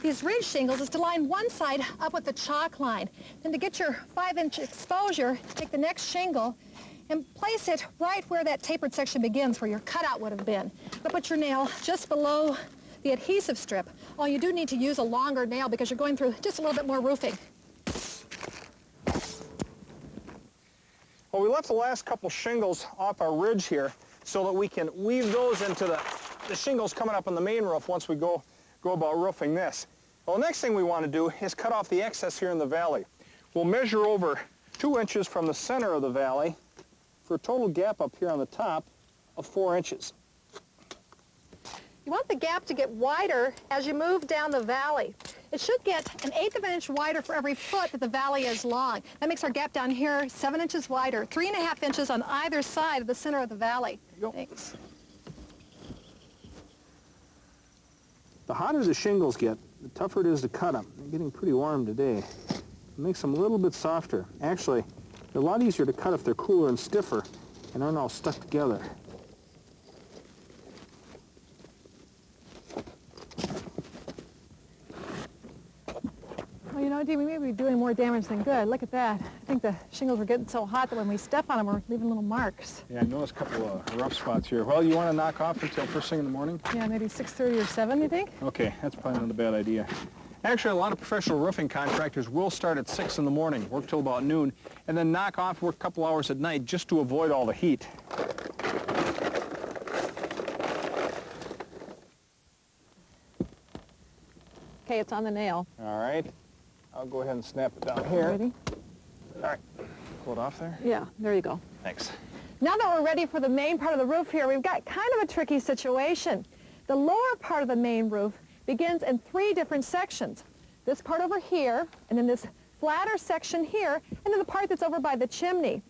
these ridge shingles is to line one side up with the chalk line. Then to get your 5-inch exposure, take the next shingle and place it right where that tapered section begins, where your cutout would have been. But put your nail just below the adhesive strip. Oh, you do need to use a longer nail because you're going through just a little bit more roofing. Well, we left the last couple shingles off our ridge here so that we can weave those into the shingles coming up on the main roof once we go about roofing this. Well, the next thing we want to do is cut off the excess here in the valley. We'll measure over 2 inches from the center of the valley for a total gap up here on the top of 4 inches. You want the gap to get wider as you move down the valley. It should get 1/8 of an inch wider for every foot that the valley is long. That makes our gap down here 7 inches wider, 3.5 inches on either side of the center of the valley. Thanks. The hotter the shingles get, the tougher it is to cut them. They're getting pretty warm today. It makes them a little bit softer. Actually, they're a lot easier to cut if they're cooler and stiffer and aren't all stuck together. Well, you know, Dee, we may be doing more damage than good. Look at that. I think the shingles were getting so hot that when we step on them, we're leaving little marks. Yeah, I noticed a couple of rough spots here. Well, you want to knock off until first thing in the morning? Yeah, maybe 6:30 or 7, you think? Okay, that's probably not a bad idea. Actually, a lot of professional roofing contractors will start at 6 in the morning, work till about noon, and then knock off, work a couple hours at night just to avoid all the heat. Okay, it's on the nail. All right. I'll go ahead and snap it down here. Ready? All right. Pull it off there. Yeah, there you go. Thanks. Now that we're ready for the main part of the roof here, we've got kind of a tricky situation. The lower part of the main roof begins in 3 different sections. This part over here, and then this flatter section here, and then the part that's over by the chimney.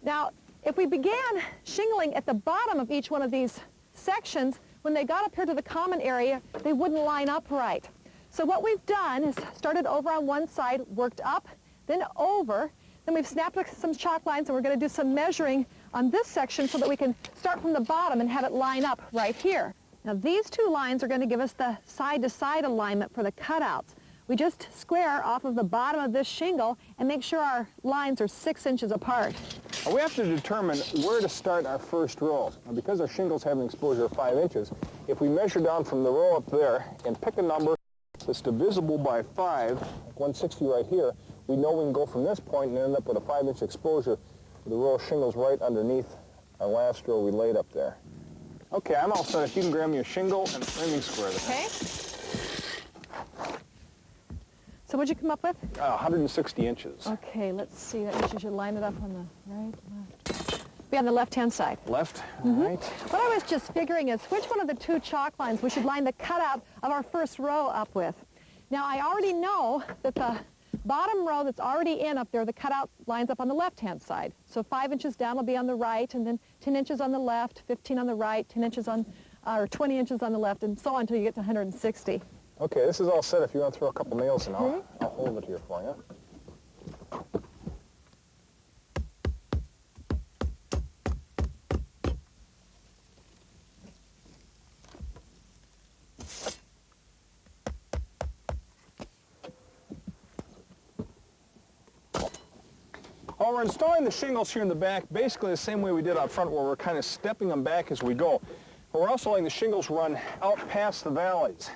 Now, if we began shingling at the bottom of each one of these sections, when they got up here to the common area, they wouldn't line up right. So what we've done is started over on one side, worked up, then over, Then we've snapped some chalk lines, and we're going to do some measuring on this section so that we can start from the bottom and have it line up right here. Now these two lines are going to give us the side-to-side alignment for the cutouts. We just square off of the bottom of this shingle and make sure our lines are 6 inches apart. Now we have to determine where to start our first row. Now because our shingles have an exposure of 5 inches, if we measure down from the row up there and pick a number that's divisible by 5, like 160 right here, we know we can go from this point and end up with a 5-inch exposure with the row of shingles right underneath our last row we laid up there. Okay, I'm all set. If you can grab me a shingle and a framing square there. Okay. So what'd you come up with? 160 inches. Okay, let's see. That means you should line it up on the right, left. Be on the left-hand side. Left, right. What I was just figuring is which one of the two chalk lines we should line the cutout of our first row up with. Now, I already know that the bottom row that's already in up there, the cutout lines up on the left-hand side. So 5 inches down will be on the right, and then 10 inches on the left, 15 on the right, 10 inches on, or 20 inches on the left, and so on until you get to 160. Okay, this is all set. If you want to throw a couple nails in, I'll hold it here for you. Well, we're installing the shingles here in the back basically the same way we did out front, where we're kind of stepping them back as we go. But we're also letting the shingles run out past the valleys.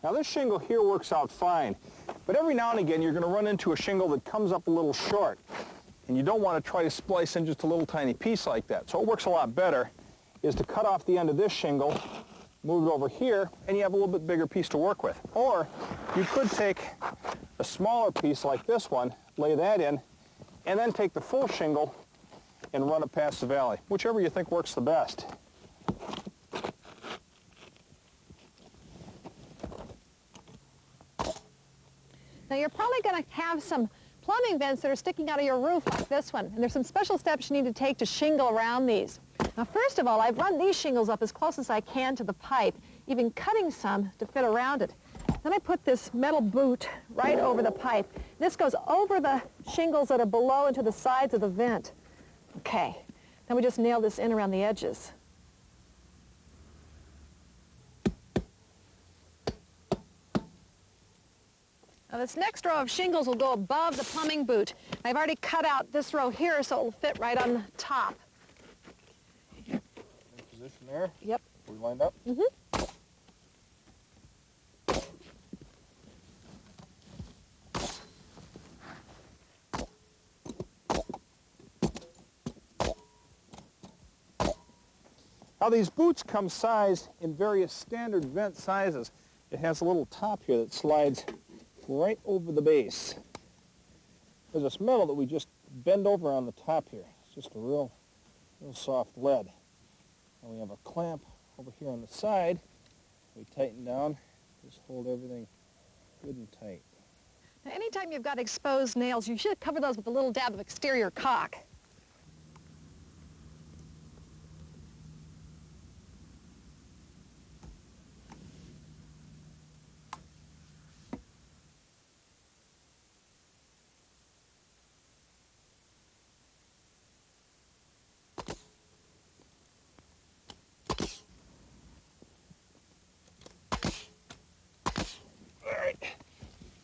Now this shingle here works out fine, but every now and again you're going to run into a shingle that comes up a little short, and you don't want to try to splice in just a little tiny piece like that. So what works a lot better is to cut off the end of this shingle, move it over here, and you have a little bit bigger piece to work with. Or you could take a smaller piece like this one, lay that in, and then take the full shingle and run it past the valley, whichever you think works the best. Now you're probably going to have some plumbing vents that are sticking out of your roof like this one, and there's some special steps you need to take to shingle around these. Now first of all, I've run these shingles up as close as I can to the pipe, even cutting some to fit around it. Then I put this metal boot right over the pipe. This goes over the shingles that are below and to the sides of the vent. Okay, then we just nail this in around the edges. Now this next row of shingles will go above the plumbing boot. I've already cut out this row here so it will fit right on the top. In position there? Yep. We lined up? Mm-hmm. Now these boots come sized in various standard vent sizes. It has a little top here that slides right over the base. There's this metal that we just bend over on the top here. It's just a real soft lead. And we have a clamp over here on the side. We tighten down, just hold everything good and tight. Now anytime you've got exposed nails, you should cover those with a little dab of exterior caulk.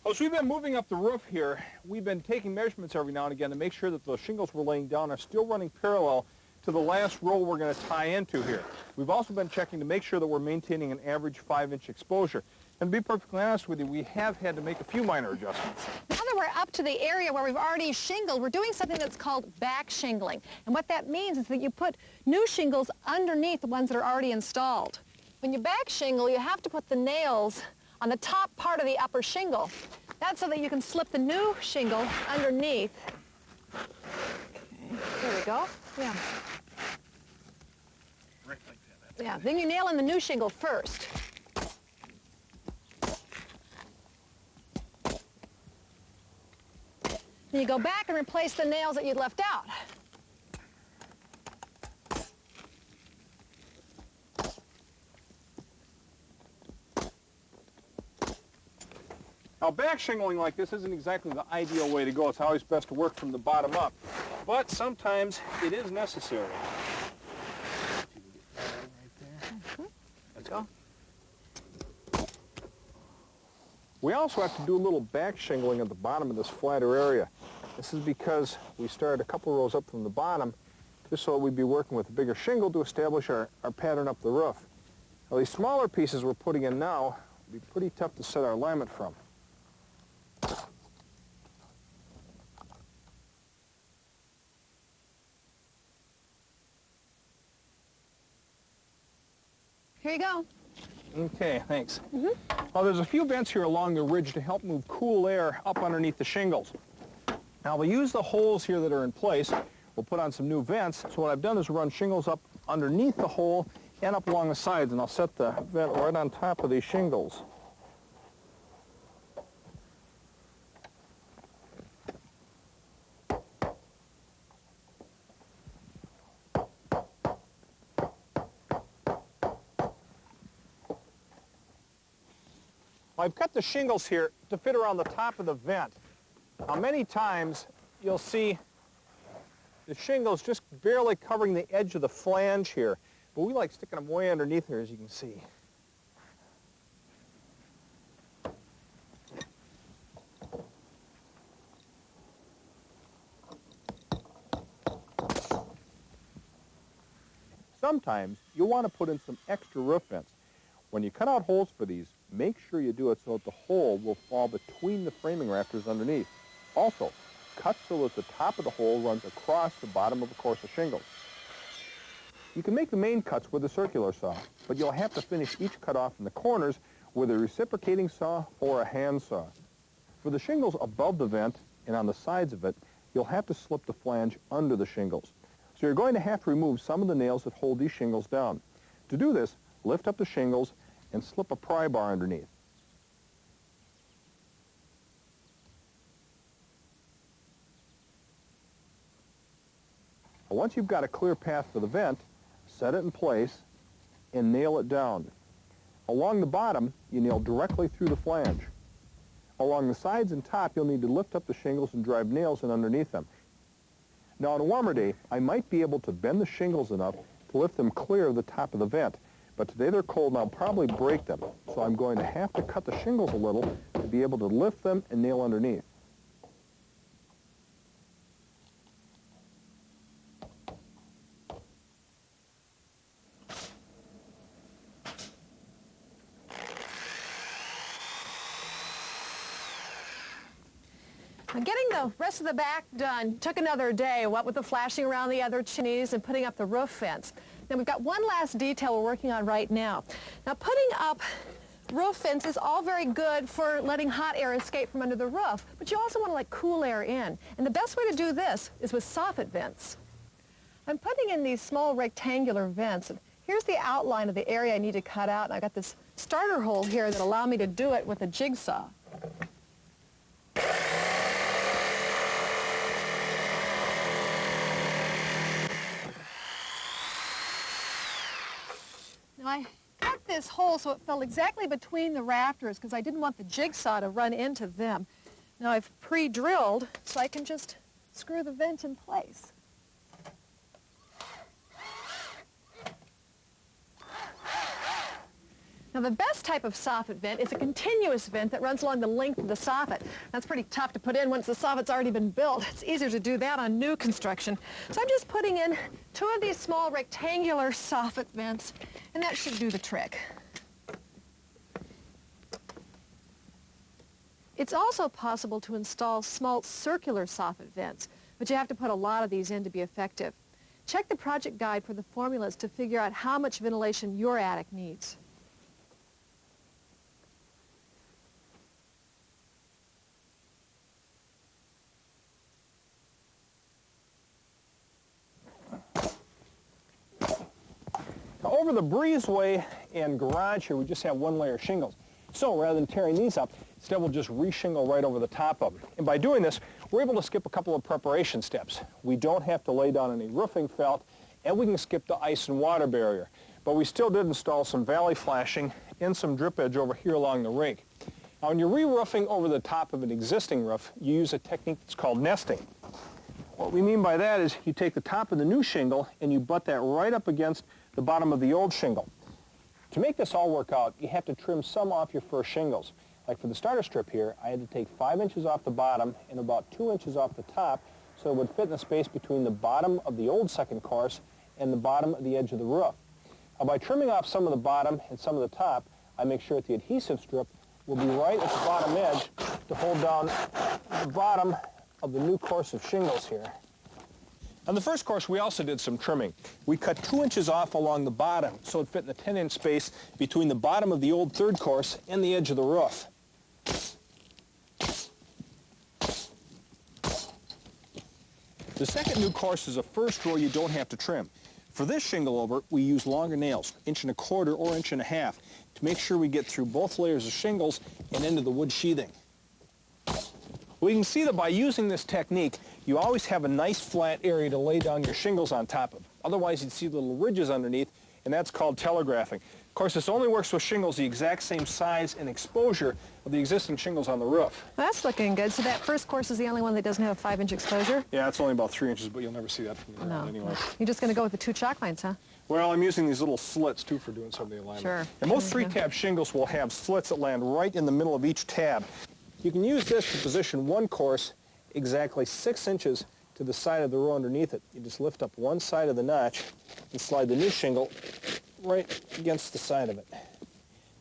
As we've been moving up the roof here, we've been taking measurements every now and again to make sure that the shingles we're laying down are still running parallel to the last row we're going to tie into here. We've also been checking to make sure that we're maintaining an average 5-inch exposure. And to be perfectly honest with you, we have had to make a few minor adjustments. Now that we're up to the area where we've already shingled, we're doing something that's called back shingling. And what that means is that you put new shingles underneath the ones that are already installed. When you back shingle, you have to put the nails on the top part of the upper shingle. That's so that you can slip the new shingle underneath. Okay, there we go. Yeah. Right like that. Yeah, then you nail in the new shingle first. Then you go back and replace the nails that you'd left out. Now, back shingling like this isn't exactly the ideal way to go. It's always best to work from the bottom up, but sometimes it is necessary. Let's go. We also have to do a little back shingling at the bottom of this flatter area. This is because we started a couple rows up from the bottom, just so we'd be working with a bigger shingle to establish our pattern up the roof. Now, these smaller pieces we're putting in now will be pretty tough to set our alignment from. Here you go. Okay, thanks. Well, there's a few vents here along the ridge to help move cool air up underneath the shingles. Now, we'll use the holes here that are in place. We'll put on some new vents. So what I've done is run shingles up underneath the hole and up along the sides, and I'll set the vent right on top of these shingles. I've cut the shingles here to fit around the top of the vent. Now, many times you'll see the shingles just barely covering the edge of the flange here, but we like sticking them way underneath here, as you can see. Sometimes you'll want to put in some extra roof vents. When you cut out holes for these, make sure you do it so that the hole will fall between the framing rafters underneath. Also, cut so that the top of the hole runs across the bottom of a course of shingles. You can make the main cuts with a circular saw, but you'll have to finish each cut off in the corners with a reciprocating saw or a hand saw. For the shingles above the vent and on the sides of it, you'll have to slip the flange under the shingles. So you're going to have to remove some of the nails that hold these shingles down. To do this, lift up the shingles and slip a pry bar underneath. Once you've got a clear path for the vent, set it in place and nail it down. Along the bottom, you nail directly through the flange. Along the sides and top, you'll need to lift up the shingles and drive nails in underneath them. Now, on a warmer day, I might be able to bend the shingles enough to lift them clear of the top of the vent. But today they're cold and I'll probably break them. So I'm going to have to cut the shingles a little to be able to lift them and nail underneath. Now, getting the rest of the back done took another day, what with the flashing around the other chimneys and putting up the roof vents. Now, we've got one last detail we're working on right now. Now, putting up roof vents is all very good for letting hot air escape from under the roof, but you also want to let cool air in. And the best way to do this is with soffit vents. I'm putting in these small rectangular vents. And here's the outline of the area I need to cut out. And I've got this starter hole here that allow me to do it with a jigsaw. Now, I cut this hole so it fell exactly between the rafters because I didn't want the jigsaw to run into them. Now, I've pre-drilled so I can just screw the vent in place. Now, the best type of soffit vent is a continuous vent that runs along the length of the soffit. That's pretty tough to put in once the soffit's already been built. It's easier to do that on new construction. So I'm just putting in 2 of these small rectangular soffit vents, and that should do the trick. It's also possible to install small circular soffit vents, but you have to put a lot of these in to be effective. Check the project guide for the formulas to figure out how much ventilation your attic needs. Over the breezeway and garage here, we just have 1 layer of shingles. So rather than tearing these up, instead we'll just re-shingle right over the top of them. And by doing this, we're able to skip a couple of preparation steps. We don't have to lay down any roofing felt, and we can skip the ice and water barrier. But we still did install some valley flashing and some drip edge over here along the rake. Now, when you're re-roofing over the top of an existing roof, you use a technique that's called nesting. What we mean by that is you take the top of the new shingle and you butt that right up against the bottom of the old shingle. To make this all work out, you have to trim some off your first shingles. Like for the starter strip here, I had to take 5 inches off the bottom and about 2 inches off the top so it would fit in the space between the bottom of the old second course and the bottom of the edge of the roof. Now, by trimming off some of the bottom and some of the top, I make sure that the adhesive strip will be right at the bottom edge to hold down the bottom of the new course of shingles here. On the first course, we also did some trimming. We cut 2 inches off along the bottom so it fit in the 10-inch space between the bottom of the old third course and the edge of the roof. The second new course is a first row you don't have to trim. For this shingle over, we use longer nails, 1.25 inches or 1.5 inches, to make sure we get through both layers of shingles and into the wood sheathing. We can see that by using this technique, you always have a nice flat area to lay down your shingles on top of. Otherwise, you'd see little ridges underneath, and that's called telegraphing. Of course, this only works with shingles the exact same size and exposure of the existing shingles on the roof. That's looking good. So that first course is the only one that doesn't have a 5-inch exposure? Yeah, it's only about 3 inches, but you'll never see that from the ground anyway. You're just going to go with the 2 chalk lines, huh? Well, I'm using these little slits, too, for doing some of the alignment. Sure. And most 3-tab shingles will have slits that land right in the middle of each tab. You can use this to position one course exactly 6 inches to the side of the row underneath it. You just lift up one side of the notch and slide the new shingle right against the side of it.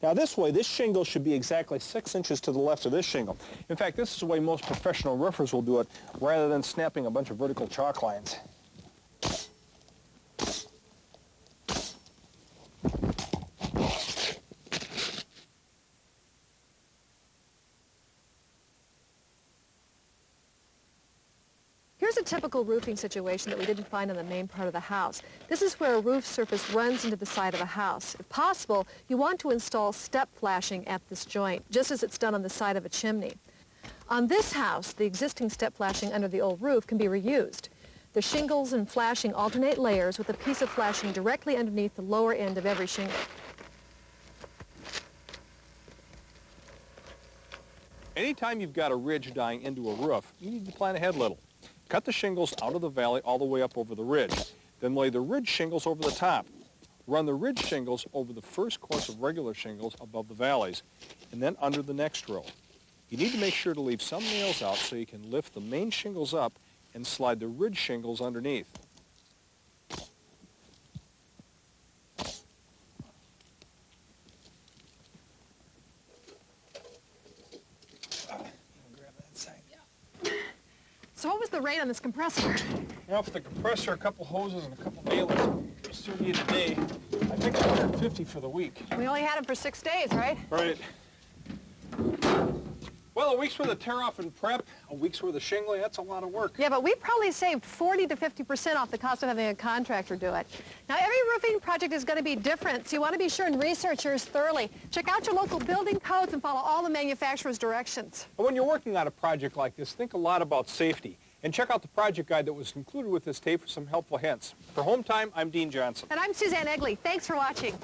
Now this way, this shingle should be exactly 6 inches to the left of this shingle. In fact, this is the way most professional roofers will do it, rather than snapping a bunch of vertical chalk lines. Here's a typical roofing situation that we didn't find on the main part of the house. This is where a roof surface runs into the side of a house. If possible, you want to install step flashing at this joint, just as it's done on the side of a chimney. On this house, the existing step flashing under the old roof can be reused. The shingles and flashing alternate layers with a piece of flashing directly underneath the lower end of every shingle. Anytime you've got a ridge dying into a roof, you need to plan ahead a little. Cut the shingles out of the valley all the way up over the ridge. Then lay the ridge shingles over the top. Run the ridge shingles over the first course of regular shingles above the valleys, and then under the next row. You need to make sure to leave some nails out so you can lift the main shingles up and slide the ridge shingles underneath. So what was the rate on this compressor? Well, for the compressor, a couple hoses and a couple nailers, it's $38 a day. I think it's $150 for the week. We only had them for 6 days, right? Right. Well, a week's worth of tear-off and prep, a week's worth of shingling, that's a lot of work. Yeah, but we probably saved 40 to 50% off the cost of having a contractor do it. Now, every roofing project is going to be different, so you want to be sure and research yours thoroughly. Check out your local building codes and follow all the manufacturer's directions. When you're working on a project like this, think a lot about safety. And check out the project guide that was included with this tape for some helpful hints. For Home Time, I'm Dean Johnson. And I'm Suzanne Egley. Thanks for watching.